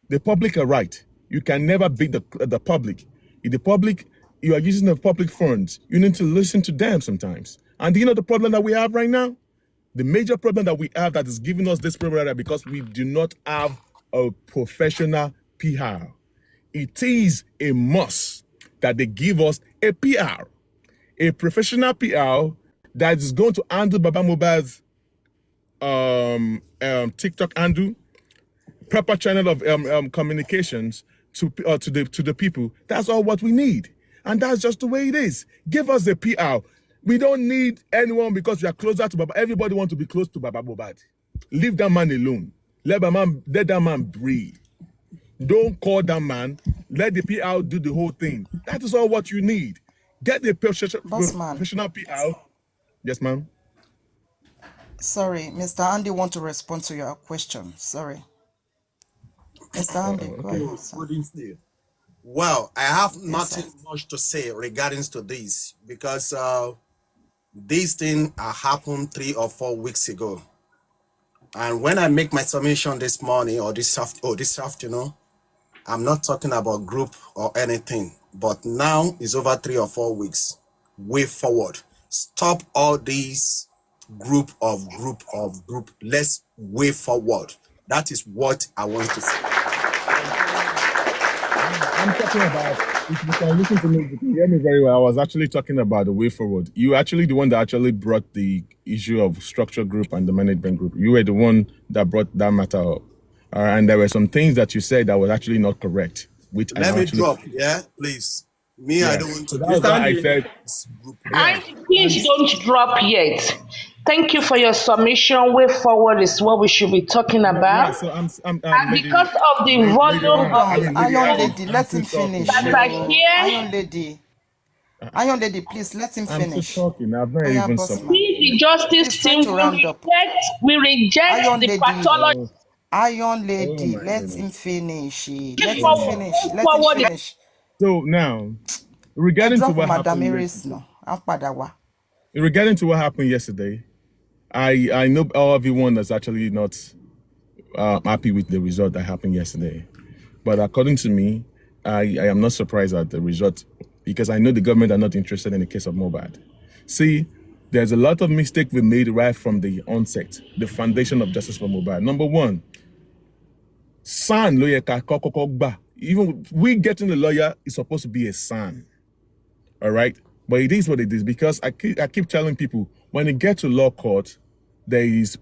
the public are right. You can never beat the public. If the public, you are using the public funds, you need to listen to them sometimes. And do you know the problem that we have right now? The major problem that we have that is giving us this problem right, because we do not have a professional PR. It is a must that they give us a PR, a professional PR that is going to handle Baba Mohbad's TikTok handle, proper channel of communications to the people. That's all what we need, and that's just the way it is. Give us the PR. We don't need anyone because we are closer to Baba. Everybody wants to be close to Baba Mohbad. Leave that man alone. Let that man breathe. Don't call that man. Let the PR do the whole thing. That is all what you need. Get the professional PR. Yes, ma'am. Sorry, Mr. Andy want to respond to your question. Sorry. Mr. Andy, go ahead, sir. Well, I have nothing much to say regarding to this, because these things happened 3 or 4 weeks ago. And when I make my submission this morning or this afternoon, I'm not talking about group or anything, but now it's over 3 or 4 weeks. Way forward. Stop all these group. Let's way forward. That is what I want to say. I'm talking about, if you can listen to me, you can hear me very well. I was actually talking about the way forward. You actually the one that actually brought the issue of structure group and the management group. You were the one that brought that matter up. And there were some things that you said that was actually not correct. Which Let me drop, please. I don't want to. That's why I said. Please don't drop yet. Thank you for your submission. Way forward is what we should be talking about. Yeah, so I'm and because of the volume of Iron Lady, let him finish. Iron Lady, please let him finish. I'm still talking. I've not even submitted. We, the justice team, we reject the pathology. Iron Lady, let him finish. Let him finish. So now, regarding to what happened yesterday, I know everyone is actually not happy with the result that happened yesterday. But according to me, I am not surprised at the result because I know the government are not interested in the case of Mohbad. See, there's a lot of mistakes we made right from the onset, the foundation of justice for Mohbad. Number one, even we getting a lawyer is supposed to be a son. All right? But it is what it is because I keep telling people when it gets to law court, there is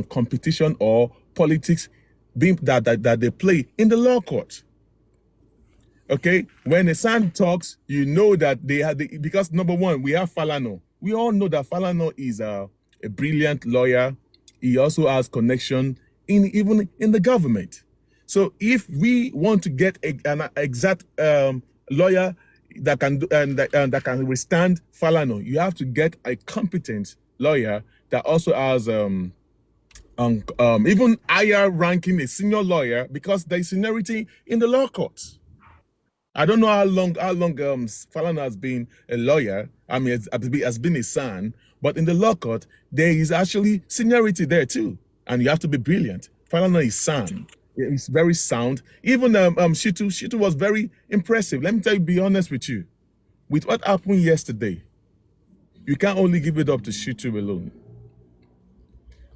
competition or politics being that they play in the law court. Okay, when a son talks, you know that they have because number one, we have Falano. We all know that Falano is a brilliant lawyer. He also has connection even in the government. So if we want to get an exact lawyer that can that can withstand Falano, you have to get a competent lawyer that also has even higher ranking, a senior lawyer, because there is seniority in the law courts. I don't know how long Falana has been a lawyer. I mean, has been a son, but in the law court there is actually seniority there too, and you have to be brilliant. Falana is sound. He's very sound. Even Shitu was very impressive. Let me be honest with you. With what happened yesterday, you can't only give it up to Shitu alone.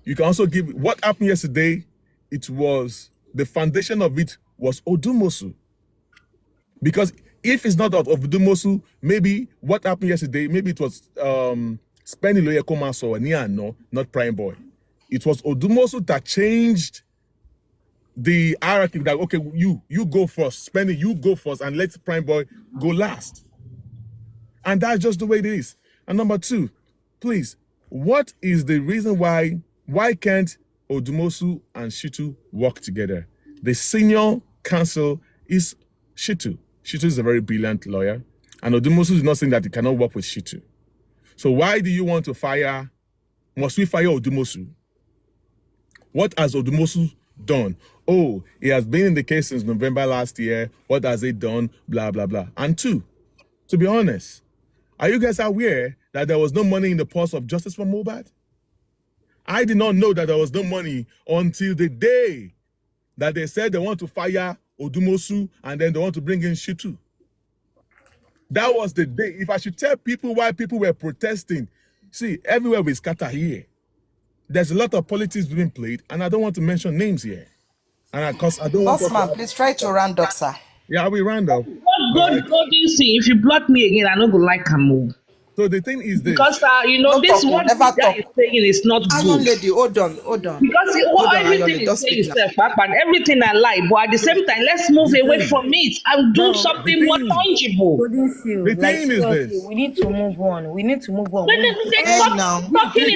You can also give what happened yesterday. It was the foundation of it was Odumosu. Because if it's not of Odumosu, maybe what happened yesterday, maybe it was Spenny Loye Komaso and Niano, not Prime Boy. It was Odumosu that changed the hierarchy. That okay, you go first, Spenny, you go first, and let Prime Boy go last. And that's just the way it is. And number two, please, what is the reason why can't Odumosu and Shitu work together? The senior counsel is Shitu. Shitu is a very brilliant lawyer, and Odumosu is not saying that he cannot work with Shitu. So why do you want to fire? Must we fire Odumosu? What has Odumosu done? Oh, he has been in the case since November last year. What has he done? Blah, blah, blah. And two, to be honest, are you guys aware that there was no money in the purse of justice for Mohbad? I did not know that there was no money until the day that they said they want to fire Odumosu and then they want to bring in Shitu. That was the day. If I should tell people why people were protesting, see, everywhere we scatter here, there's a lot of politics being played, and I don't want to mention names here. And because I don't want to... Bossman, please try to round up, sir. Yeah, we round up. See, if you block me again, I'm not going to like a move. So the thing is this. Because, this what that is saying is not good. Iron Lady, hold on. Because everything is saying stuff up and everything I like, but at the same time, let's move away from it and do something more tangible. The thing is this. We need to move on. Talking in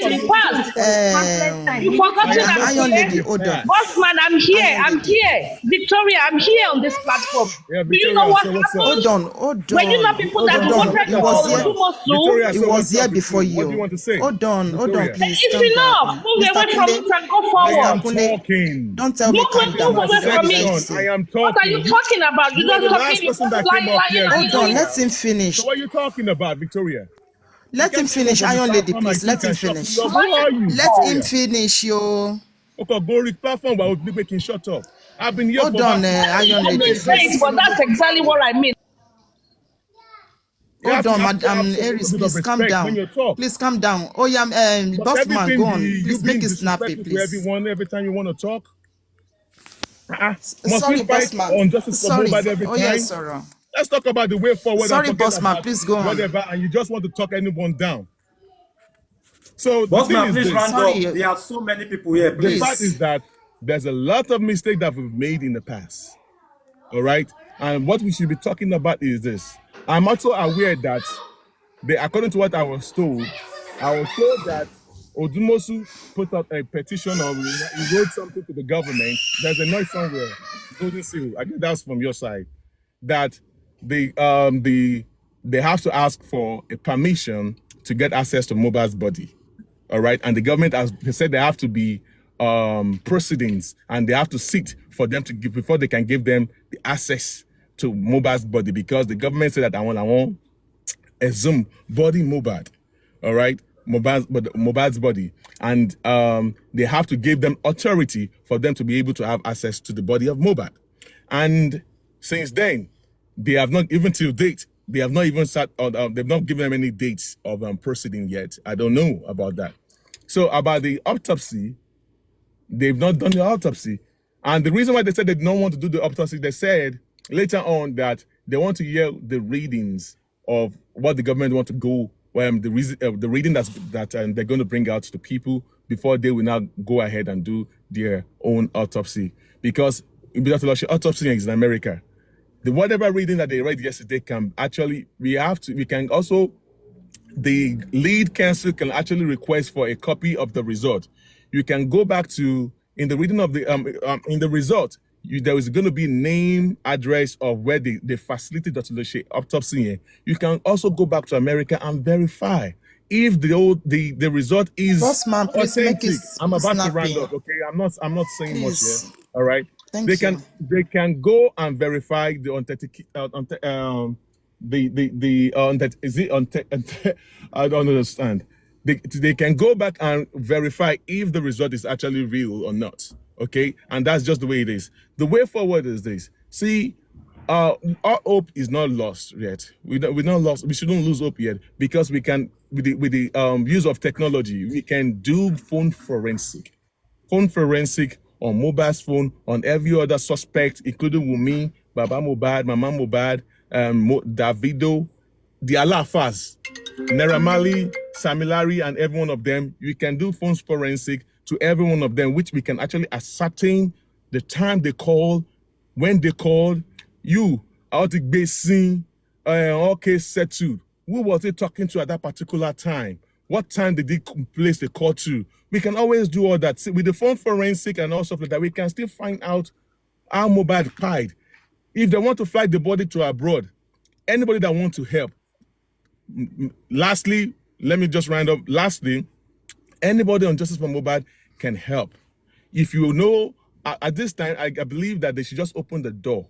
the past. You forgot Iron Lady, hold on. Bossman, I'm here. Victoria, I'm here on this platform. Yeah, do you know what happened? Hold on. When you know people that voted for it was here before you. What do you want to say? Hold on, please. It's enough. Move away from it and go forward. Don't tell me calm down. I am talking. What are you talking about? You're not talking. Hold on, let him finish. So what are you talking about, Victoria? Let him can't come up finish. on the Iron Lady, platform and please. think Let him and shut finish. up. Who are you? Let him finish, yo. Okay, go read platform, but I would be making shut up. I've been here Hold for on, about Iron Let Lady, me say it, please. but that's exactly what I mean. you Hold have to on, have Madam some little Aries, bit of please calm respect when down. you talk. Please calm down. Oh yeah, But boss man, everything go on. you Please being make it snappy, disrespectful to please. everyone every time you want to talk. Must we Sorry, boss fight man. on justice for Sorry. Mohbad every Oh yes, time? sir. Let's talk about the way forward and Sorry, forget boss man. about Please go on. whatever, and you just want to talk anyone down. So the thing Bossman, is please this: round Sorry, up. There are so many people here, the fact please. is that there's a lot of mistakes that we've made in the past. All right, and what we should be talking about is this. I'm also aware that according to what I was told that Odumosu put up a petition or he wrote something to the government. There's a noise somewhere. Golden Seal. I guess that's from your side. That they have to ask for a permission to get access to Mohbad's body. All right, and the government has said there have to be proceedings and they have to sit for them to give before they can give them the access to Mohbad's body, because the government said that I want exhume body Mohbad, all right, Mohbad's body, and they have to give them authority for them to be able to have access to the body of Mohbad. And since then, they have not, even till date, they have not even they've not given them any dates of proceeding yet. I don't know about that. So about the autopsy, they've not done the autopsy. And the reason why they said they don't want to do the autopsy, they said later on that they want to hear the readings of what the government want to go, the reading that they're going to bring out to people before they will now go ahead and do their own autopsy. Because autopsy is in America. The whatever reading that they read yesterday can actually, the lead counsel can actually request for a copy of the result. You can go back to, in the reading of the, in the result, there is going to be name, address of where they facilitated the autopsy. You can also go back to America and verify if the result is boss man, please authentic. make it I'm about snappy. to round up, okay? I'm not saying Please. much here. All right. Thank They you. can go and verify the I don't understand. They can go back and verify if the result is actually real or not. Okay, and that's just the way it is. The way forward is this. See, our hope is not lost yet. We're not lost. We shouldn't lose hope yet, because we can, with the use of technology, we can do phone forensic on Mohbad's phone, on every other suspect, including Wunmi, Baba Mohbad, Mama Mohbad, Davido, the Alafas, Naira Marley, Sam Larry, and every one of them. You can do phone forensic to every one of them, which we can actually ascertain the time they call, when they called, how to be seen, all case settled. Who was they talking to at that particular time? What time did they place the call to? We can always do all that. See, with the phone forensic and all stuff like that, we can still find out how Mohbad died. If they want to fly the body to abroad, anybody that wants to help. Lastly, let me just round up. Lastly, anybody on Justice for Mohbad can help. If you know, at this time, I believe that they should just open the door.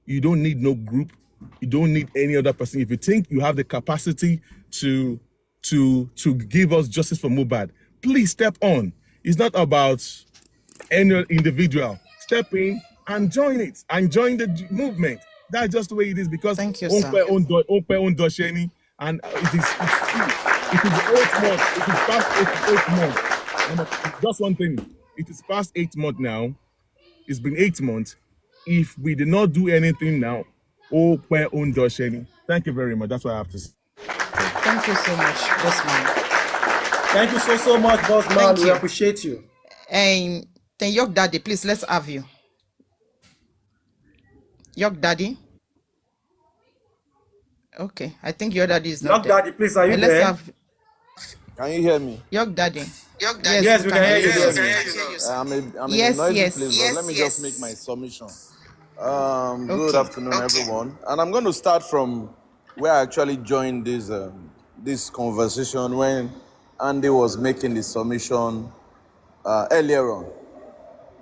You don't need no group. You don't need any other person. If you think you have the capacity to give us justice for Mohbad, please step on. It's not about any individual. Step in and join it and join the movement. That's just the way it is, because thank you, sir. And it is 8 months. It is past 8 months. And just one thing. It is past 8 months now. It's been 8 months. If we did not do anything now, thank you very much. That's what I have to say. Thank you so much, boss man. Thank you so much, boss man. Thank We you. appreciate you. And then York Daddy, please, let's have you. York Daddy. Okay, I think your daddy is not York there. Daddy, please, are you Let's there? have Can you hear me? York Daddy. Yes, we can hear you. I'm in Yes, a noisy yes. place, but let me just make my submission. Good Okay. afternoon, everyone. And I'm going to start from where I actually joined this conversation when Andy was making the submission earlier on.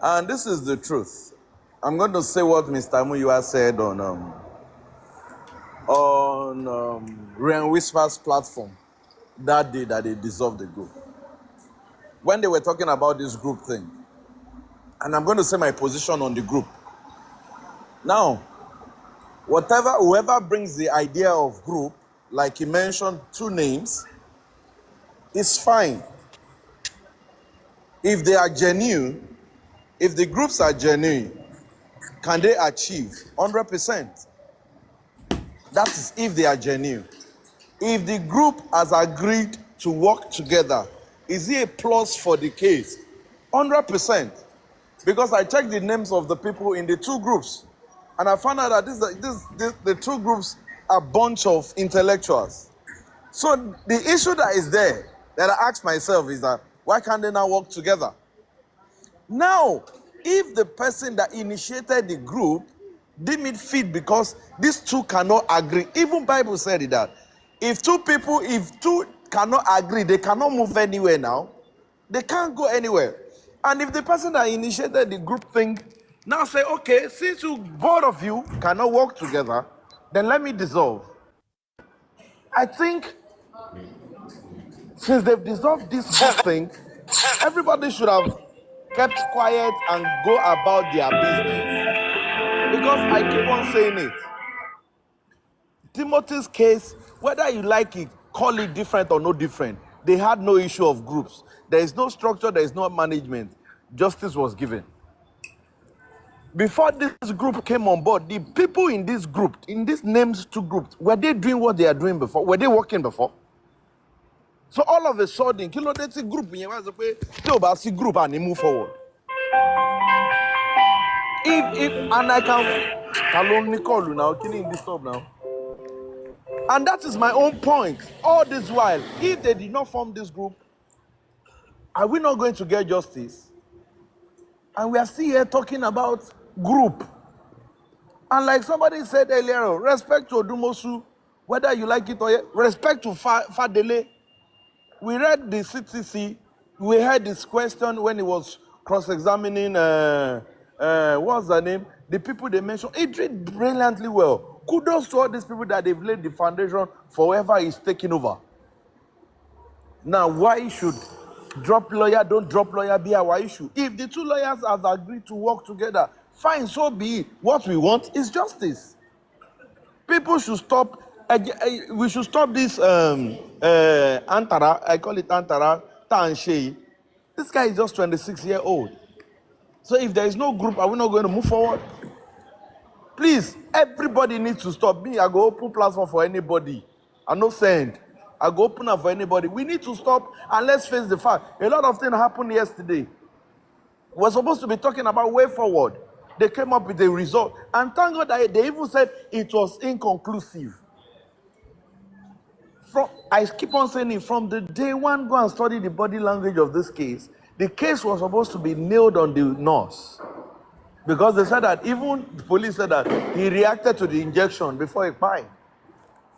And this is the truth. I'm going to say what Mr. Muyiwa said on Ryan Whisper's platform. that day that they dissolved the group. When they were talking about this group thing, and I'm going to say my position on the group. Now, whoever brings the idea of group, like he mentioned 2 names, is fine. If they are genuine, if the groups are genuine, can they achieve 100%? That is if they are genuine. If the group has agreed to work together, is it a plus for the case? 100%. Because I checked the names of the people in the 2 groups, and I found out that the 2 groups are a bunch of intellectuals. So the issue that is there, that I ask myself, is that why can't they now work together? Now, if the person that initiated the group deem it fit because these 2 cannot agree, even Bible said it that if 2 cannot agree, they cannot move anywhere now. They can't go anywhere. And if the person that initiated the group thing now say, okay, since both of you cannot work together, then let me dissolve. I think since they've dissolved this group thing, everybody should have kept quiet and go about their business. Because I keep on saying it. Timothy's case, whether you like it, call it different or no different, they had no issue of groups. There is no structure, there is no management. Justice was given. Before this group came on board, the people in this group, in these names 2 groups, were they doing what they are doing before? Were they working before? So all of a sudden, kí ló dé tí group yẹn wá sọ pé tí ò bá sí group and move forward. If and I can call you now, killing this stuff now. And that is my own point. All this while, if they did not form this group, are we not going to get justice? And we are still here talking about group. And like somebody said earlier, respect to Odumosu, whether you like it or not, respect to Fadele. We read the CTC, we heard this question when he was cross-examining, what's the name? The people they mentioned. He did brilliantly well. Kudos to all these people that they've laid the foundation for whoever is taking over. Now, why should drop lawyer, don't drop lawyer be our issue? If the 2 lawyers have agreed to work together, fine, so be it. What we want is justice. People should stop, we should stop this Antara, I call it Antara, Tanshei. This guy is just 26 years old. So if there is no group, are we not going to move forward? Please, everybody needs to stop. Me, I go open platform for anybody. I no send. I go open up for anybody. We need to stop and let's face the fact. A lot of things happened yesterday. We're supposed to be talking about way forward. They came up with a result. And thank God that they even said it was inconclusive. I keep on saying it, from the day one, go and study the body language of this case. The case was supposed to be nailed on the nose. Because they said that, even the police said that he reacted to the injection before he died.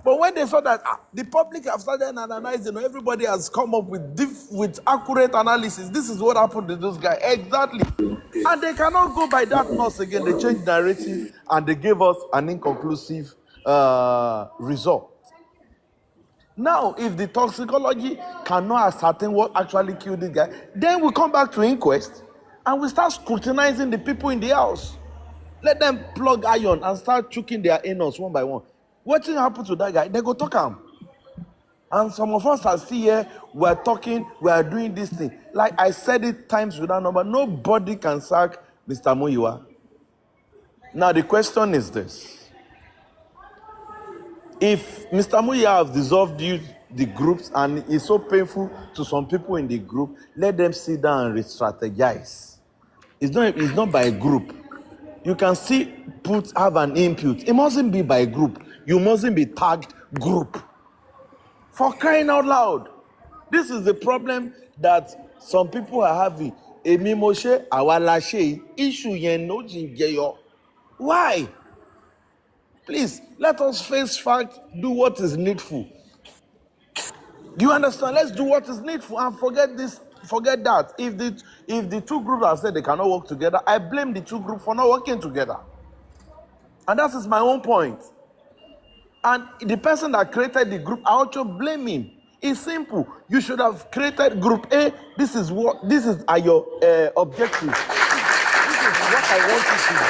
But when they saw that the public have started analyzing, everybody has come up with accurate analysis. This is what happened to this guy. Exactly. And they cannot go by that nose again. They changed narrative and they gave us an inconclusive result. Now, if the toxicology cannot ascertain what actually killed this guy, then we come back to inquest and we start scrutinizing the people in the house. Let them plug iron and start choking their anus one by one. What thing happened to that guy? They go talk him. And some of us are still here, we're talking, we're doing this thing. Like I said it times without number, nobody can sack Mr. Muyiwa. Now the question is this. If Mr. Muyiwa has dissolved the groups and it's so painful to some people in the group, let them sit down and re-strategize. It's not by a group. You can still have an input. It mustn't be by group. You mustn't be tagged group. For crying out loud. This is the problem that some people are having. Emi Moshe, awalashe, issue yen no jingeyo. Why? Please, let us face fact, do what is needful. Do you understand? Let's do what is needful and forget this, forget that. If the 2 groups have said they cannot work together, I blame the 2 groups for not working together. And that is my own point. And the person that created the group, I also blame him. It's simple. You should have created Group A. This is your objectives. This is what I want you to do.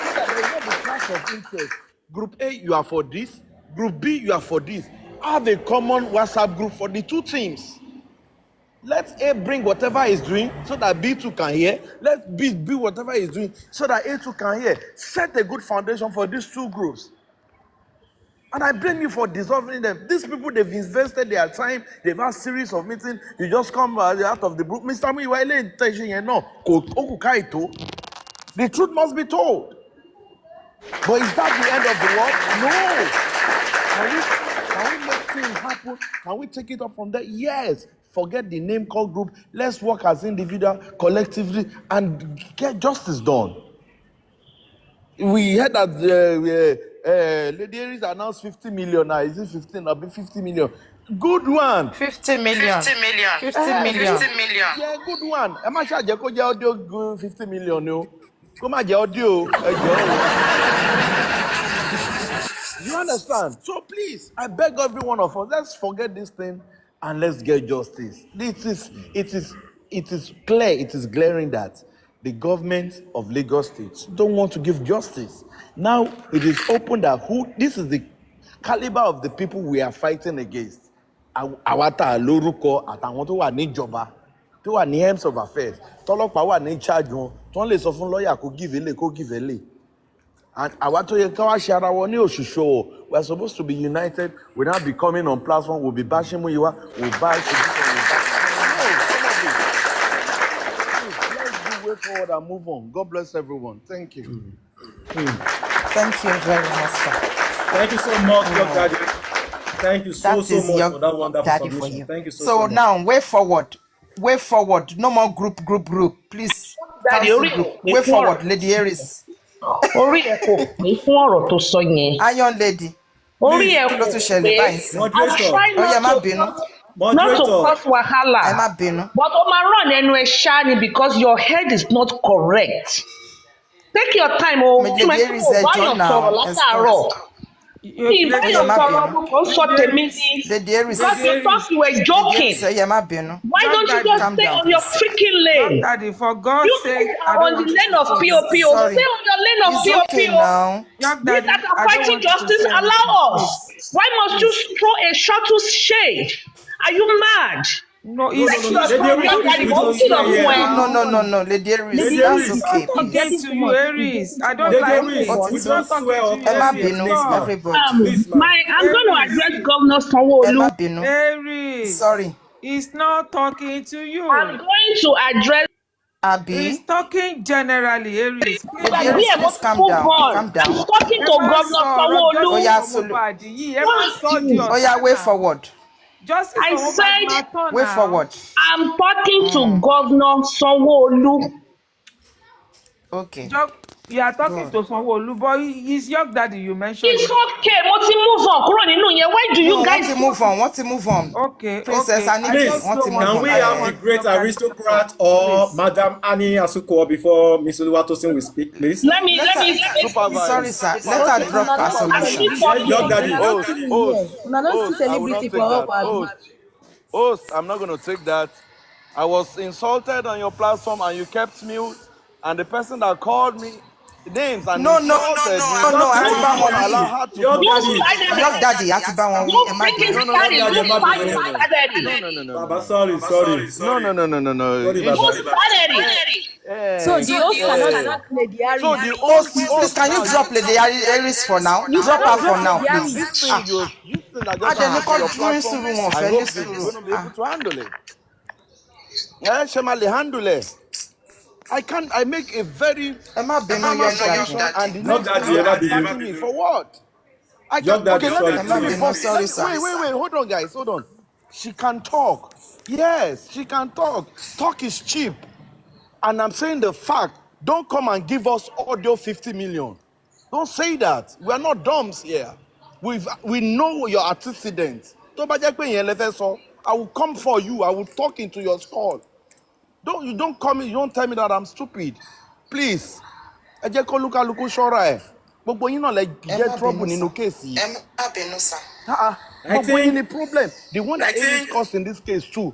So that there is not the clash of interest. Group A, you are for this. Group B, you are for this. Have a common WhatsApp group for the two teams. Let A bring whatever he's doing so that B2 can hear. Let B whatever he's doing so that A2 can hear. Set a good foundation for these two groups. And I blame you for dissolving them. These people, they've invested their time. They've had a series of meetings. You just come out of the group. Mr. The truth must be told. But is that the end of the world? No. Can we make things happen? Can we take it up from there? Yes. Forget the name called group. Let's work as individual, collectively, and get justice done. We heard that Lady Aries announced 50 million now. Is it 15 or 50 million? Good one. 50 million. 50 million. 50 million. 50 million. Yeah, good one. I'm not sure I go audio 50 million. No. Come on, audio. You understand? So please, I beg every one of us, let's forget this thing and let's get justice. It is clear, it is glaring that the government of Lagos State don't want to give justice. Now it is open that this is the caliber of the people we are fighting against. Awata Loruko àtàwọn tó wà níjọba, tó wà ní hems of affairs, tọ́lọ́pàá wà ní charge wọn, tó ń lè sọ fún lawyer kó give ele. And Awato Yekawa Sharawa ni Oshusho, we're supposed to be united. We're not be coming on platform, we'll be bashing Muyiwa, we'll bash let's do way forward and move on. God bless everyone. Thank you. Thank you very much, sir. Thank you so much, Young Daddy. Thank you so much for that wonderful submission. Thank you so much. Now, way forward. No more group. Please. Daddy, way forward, Lady Aries. Orí ẹ̀ kò pé fún ọ̀rọ̀ tó sọ yẹn. Iron Lady. Orí ẹ̀ kò pé. I'm trying not to cause wahala. But o máa ràn ẹnu ẹ ṣá ni because your head is not correct. Take your time o. Tí mo ẹ kò báyọ̀ sọ̀rọ̀ látàárọ̀. Ìbáyọ̀ sọ̀rọ̀ mo sọ tèmi ni. Because you thought you were joking. Why don't you just stay on your freaking lane? Daddy, for God's sake, I on the lane of POPO. Stay on your lane of POPO. We that are fighting justice, allow us. Why must you throw a shuttle shade? Are you mad? No, No, Lady Aries, that's okay. Get to you, Aries. I don't like it. We don't swear up. Everybody. I'm going to address Governor Sanwo-Olu. Aries. Sorry. He's not talking to you. I'm going to address. He's talking generally, Aries. Please calm down. I'm talking to Governor Sanwo-Olu. Way forward. I said, way forward. I'm talking to Governor Sanwo-Olu. Okay. You are talking to Sanwo-Olu, but he's Young Daddy you mentioned. It's okay. What's he move on? Why do you guys want to move on? Okay. Princess Annie, can we have the great aristocrat or Madam Annie Asuko before Ms. Oluwatosin will speak, please? Let me sorry, sir. Let her drop her solution. Young Daddy. Host, I'm not going to take that. I was insulted on your platform and you kept mute. And the person that called me names and no, insulted me. Young Daddy, Baba, sorry. No. So the host cannot play the Aries. So the host, please, can you drop Lady Aries for now? Drop her for now, please. I hope you're going to be able to handle it. Yeah, Shemali, handle it. I make a very and the next me for what? Sorry, sir. Wait, hold on, guys, hold on. She can talk. Yes, she can talk. Talk is cheap. And I'm saying the fact, don't come and give us audio 50 million. Don't say that. We are not dumps here. We know your antecedents. I will come for you. I will talk into your skull. You don't tell me that I'm stupid. Please. Get trouble in no case. I But when think the problem, the one that Aries caused in this case too,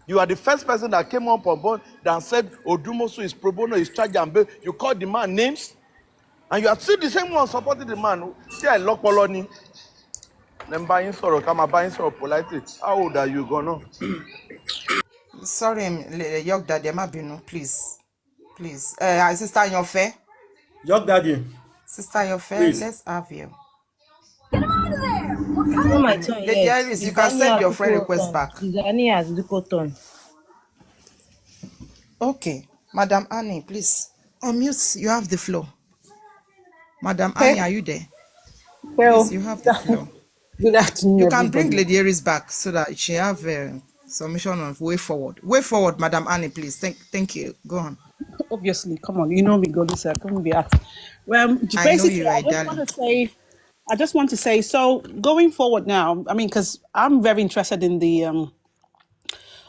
you are the first person that came up on board that said Odumosu is pro bono, is charged and bail. You called the man names, and you are still the same one supporting the man. See, I lock Poloni. Then buying sorrow, come buying sorrow politely. How old are you gonna? Sorry, York Daddy, I'm Abinu, please. Please. Sister Yofe. York Daddy, Sister Yofe, please. let's have you. It's not my turn Lady yet. Iris, you It's can send your Daniel's friend equal request turn. back. It's Daniel's equal turn. Okay. Madam Annie, please. Unmute, you have the floor. Madam Annie, are you there? Well, Please, you have the floor. good afternoon, You can bring everybody. Lady Iris back so that she have a submission of way forward. Way forward, Madam Annie, please. Thank you. Go on. Obviously, come on, you know me, God, I couldn't be asked. Well, I know basically, you are a darling. I just want to say, so going forward now, I mean, because I'm very interested in the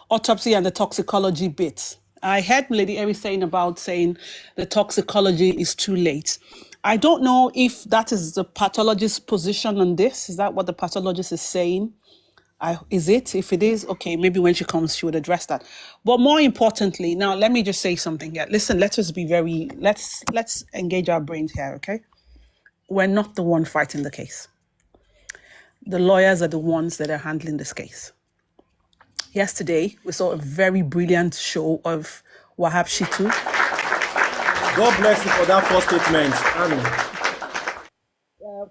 autopsy and the toxicology bit. I heard Lady Eri saying the toxicology is too late. I don't know if that is the pathologist's position on this. Is that what the pathologist is saying? Is it? If it is, okay, maybe when she comes, she would address that. But more importantly, now let me just say something here. Listen, let's engage our brains here, okay? We're not the one fighting the case. The lawyers are the ones that are handling this case. Yesterday, we saw a very brilliant show of Wahab Shitu. God bless you for that first statement, Annie.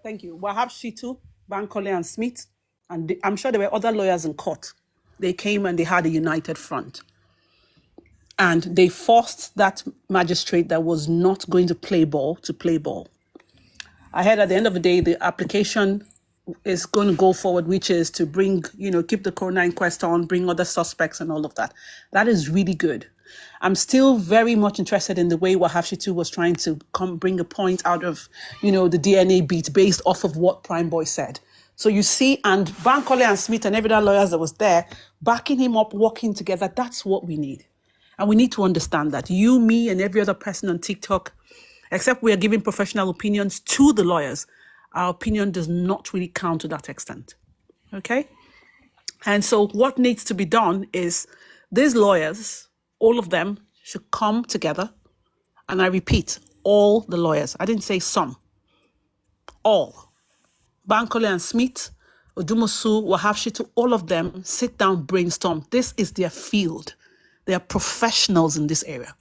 Thank you. Wahab Shitu, Bankole and Smith, and I'm sure there were other lawyers in court. They came and they had a united front. And they forced that magistrate that was not going to play ball to play ball. I heard at the end of the day, the application is going to go forward, which is to bring, keep the coroner inquest on, bring other suspects and all of that. That is really good. I'm still very much interested in the way Wahab Shitu was trying to bring a point out of, the DNA beat based off of what Prime Boy said. So you see, and Bankole and Smith and every other lawyers that was there, backing him up, working together, that's what we need. And we need to understand that. You, me, and every other person on TikTok, except we are giving professional opinions to the lawyers, our opinion does not really count to that extent. Okay? And so what needs to be done is these lawyers, all of them, should come together. And I repeat, all the lawyers. I didn't say some. All. Bankole and Smith, Odumosu, Wahab Shitu, all of them sit down, brainstorm. This is their field. They are professionals in this area.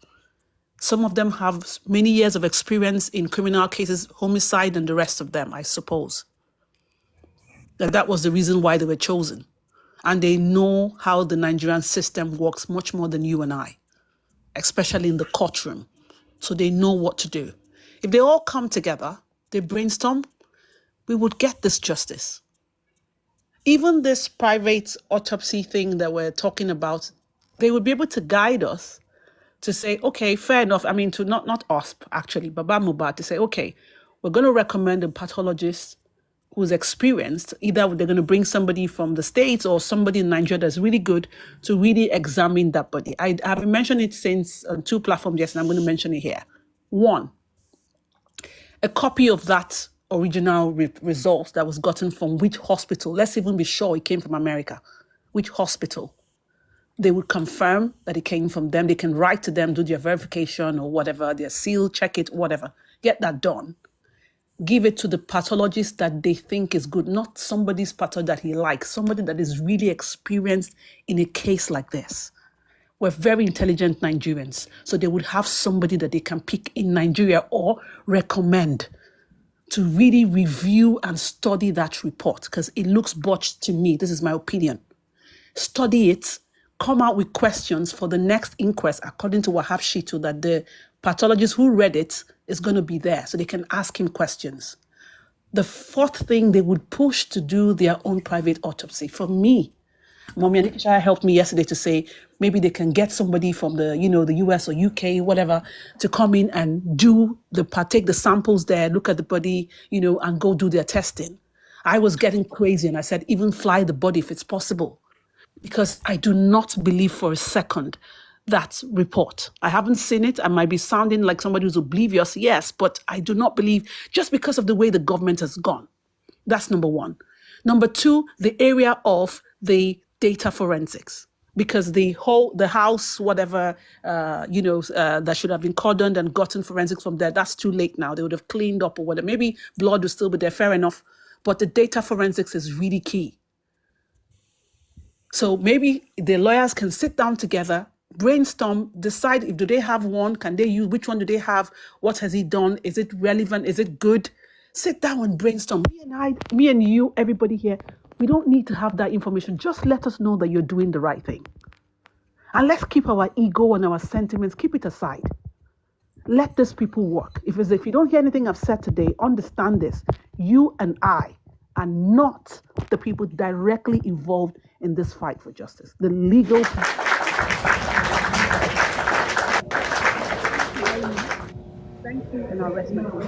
Some of them have many years of experience in criminal cases, homicide, and the rest of them, I suppose. That was the reason why they were chosen. And they know how the Nigerian system works much more than you and I, especially in the courtroom. So they know what to do. If they all come together, they brainstorm, we would get this justice. Even this private autopsy thing that we're talking about, they would be able to guide us to say, okay, fair enough. I mean, to not us, actually, Baba Mubad, to say, okay, we're going to recommend a pathologist who's experienced. Either they're going to bring somebody from the States or somebody in Nigeria that's really good to really examine that body. I have mentioned it since on 2 platforms, yes, and I'm going to mention it here. 1, a copy of that original result that was gotten from which hospital. Let's even be sure it came from America. Which hospital? They would confirm that it came from them. They can write to them, do their verification or whatever, their seal, check it, whatever. Get that done. Give it to the pathologist that they think is good, not somebody's pathologist that he likes, somebody that is really experienced in a case like this. We're very intelligent Nigerians, so they would have somebody that they can pick in Nigeria or recommend to really review and study that report, because it looks botched to me. This is my opinion. Study it, come out with questions for the next inquest, according to Wahab Shitu, that the pathologist who read it is going to be there, so they can ask him questions. The 4th thing, they would push to do their own private autopsy. For me, Mommy Anikisha helped me yesterday to say maybe they can get somebody from the, the US or UK, whatever, to come in and take the samples there, look at the body, and go do their testing. I was getting crazy and I said, even fly the body if it's possible. Because I do not believe for a second that report. I haven't seen it. I might be sounding like somebody who's oblivious, yes, but I do not believe, just because of the way the government has gone. That's number one. Number two, the area of the data forensics. Because the house, whatever, that should have been cordoned and gotten forensics from there, that's too late now. They would have cleaned up or whatever. Maybe blood would still be there, fair enough. But the data forensics is really key. So maybe the lawyers can sit down together, brainstorm, decide if do they have one, can they use, which one do they have, what has he done, is it relevant, is it good? Sit down and brainstorm. Me and you, everybody here, we don't need to have that information. Just let us know that you're doing the right thing. And let's keep our ego and our sentiments, keep it aside. Let these people work. If you don't hear anything I've said today, understand this. You and I are not the people directly involved in this fight for justice. The legal people. Thank you, and I'll rest my case.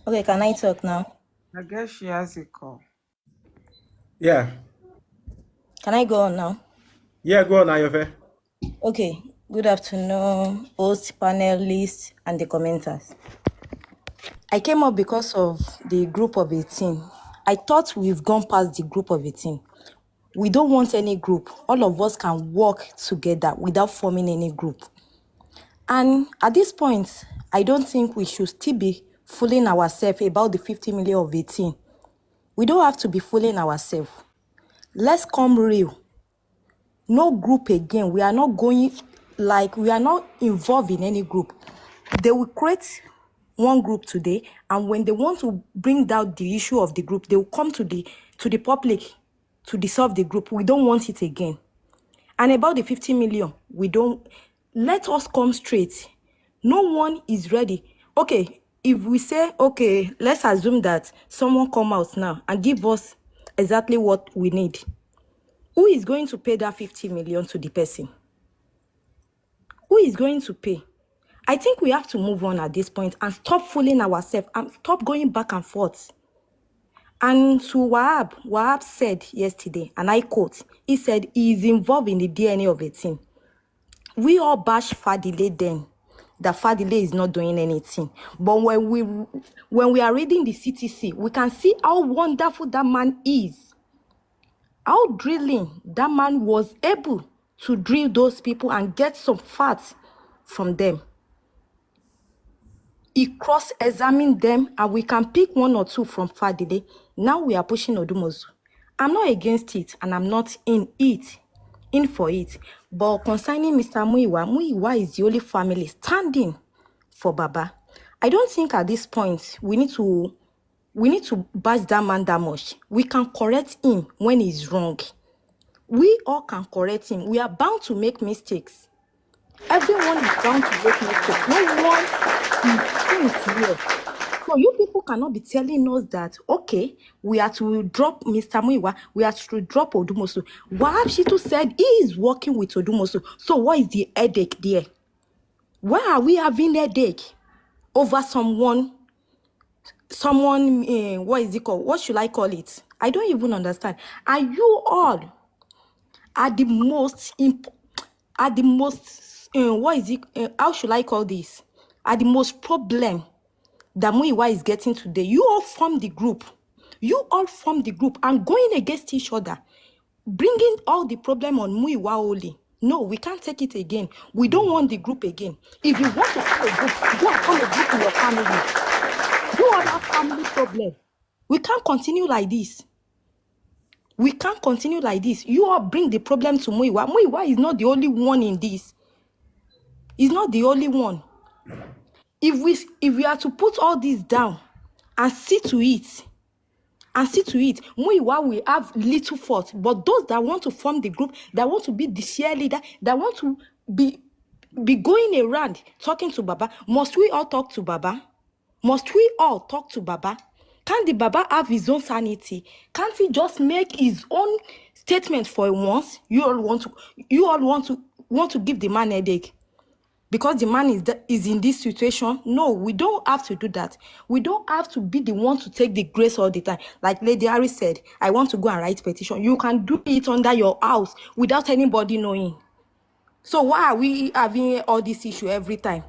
Okay, can I talk now? I guess she has a call. Yeah. Can I go on now? Yeah, go on, Ayofe. Okay, good afternoon, host, panelists, and the commenters. I came up because of the group of 18. I thought we've gone past the group of 18. We don't want any group. All of us can work together without forming any group. And at this point, I don't think we should still be fooling ourselves about the 50 million of 18. We don't have to be fooling ourselves. Let's come real. No group again. We are not involved in any group. They will create one group today, and when they want to bring down the issue of the group, they will come to the public to dissolve the group. We don't want it again. And about the 50 million, let us come straight. No one is ready. Okay, if we say, okay, let's assume that someone come out now and give us exactly what we need. Who is going to pay that 50 million to the person? Who is going to pay? I think we have to move on at this point and stop fooling ourselves and stop going back and forth. And to Wahab said yesterday, and I quote, he said he is involved in the DNA of 18. We all bash Fadile then, that Fadile is not doing anything. But when we are reading the CTC, we can see how wonderful that man is. How drilling that man was able to drill those people and get some facts from them. He cross-examined them, and we can pick one or two from Fadile. Now we are pushing Odumosu. I'm not against it, and I'm not in for it. But concerning Mr. Muyiwa is the only family standing for Baba. I don't think at this point we need to bash that man that much. We can correct him when he's wrong. We all can correct him. We are bound to make mistakes. Everyone is bound to make mistakes. No one is safe here. So you people cannot be telling us that, okay, we are to drop Mr. Muyiwa, we are to drop Odumosu. Wahab Shitu said he is working with Odumosu. So what is the headache there? Why are we having a headache over someone, what is it called? What should I call it? I don't even understand. Are you all how should I call this? Are the most problem that Muyiwa is getting today. You all form the group. And going against each other, bringing all the problem on Muyiwa only. No, we can't take it again. We don't want the group again. If you want to form a group, go and form a group in your family. You all have family problem. We can't continue like this. You all bring the problem to Muyiwa. Muyiwa is not the only one in this. He's not the only one. If we are to put all this down and see to it, Muyiwa will have little fault. But those that want to form the group, that want to be the cheerleader, that want to be going around talking to Baba, must we all talk to Baba? Can't the Baba have his own sanity? Can't he just make his own statement for once? You all want to give the man a headache. because the man is in this situation. No, we don't have to do that. We don't have to be the one to take the grace all the time. Like Lady Harry said, I want to go and write petition. You can do it under your house without anybody knowing. So why are we having all this issue every time?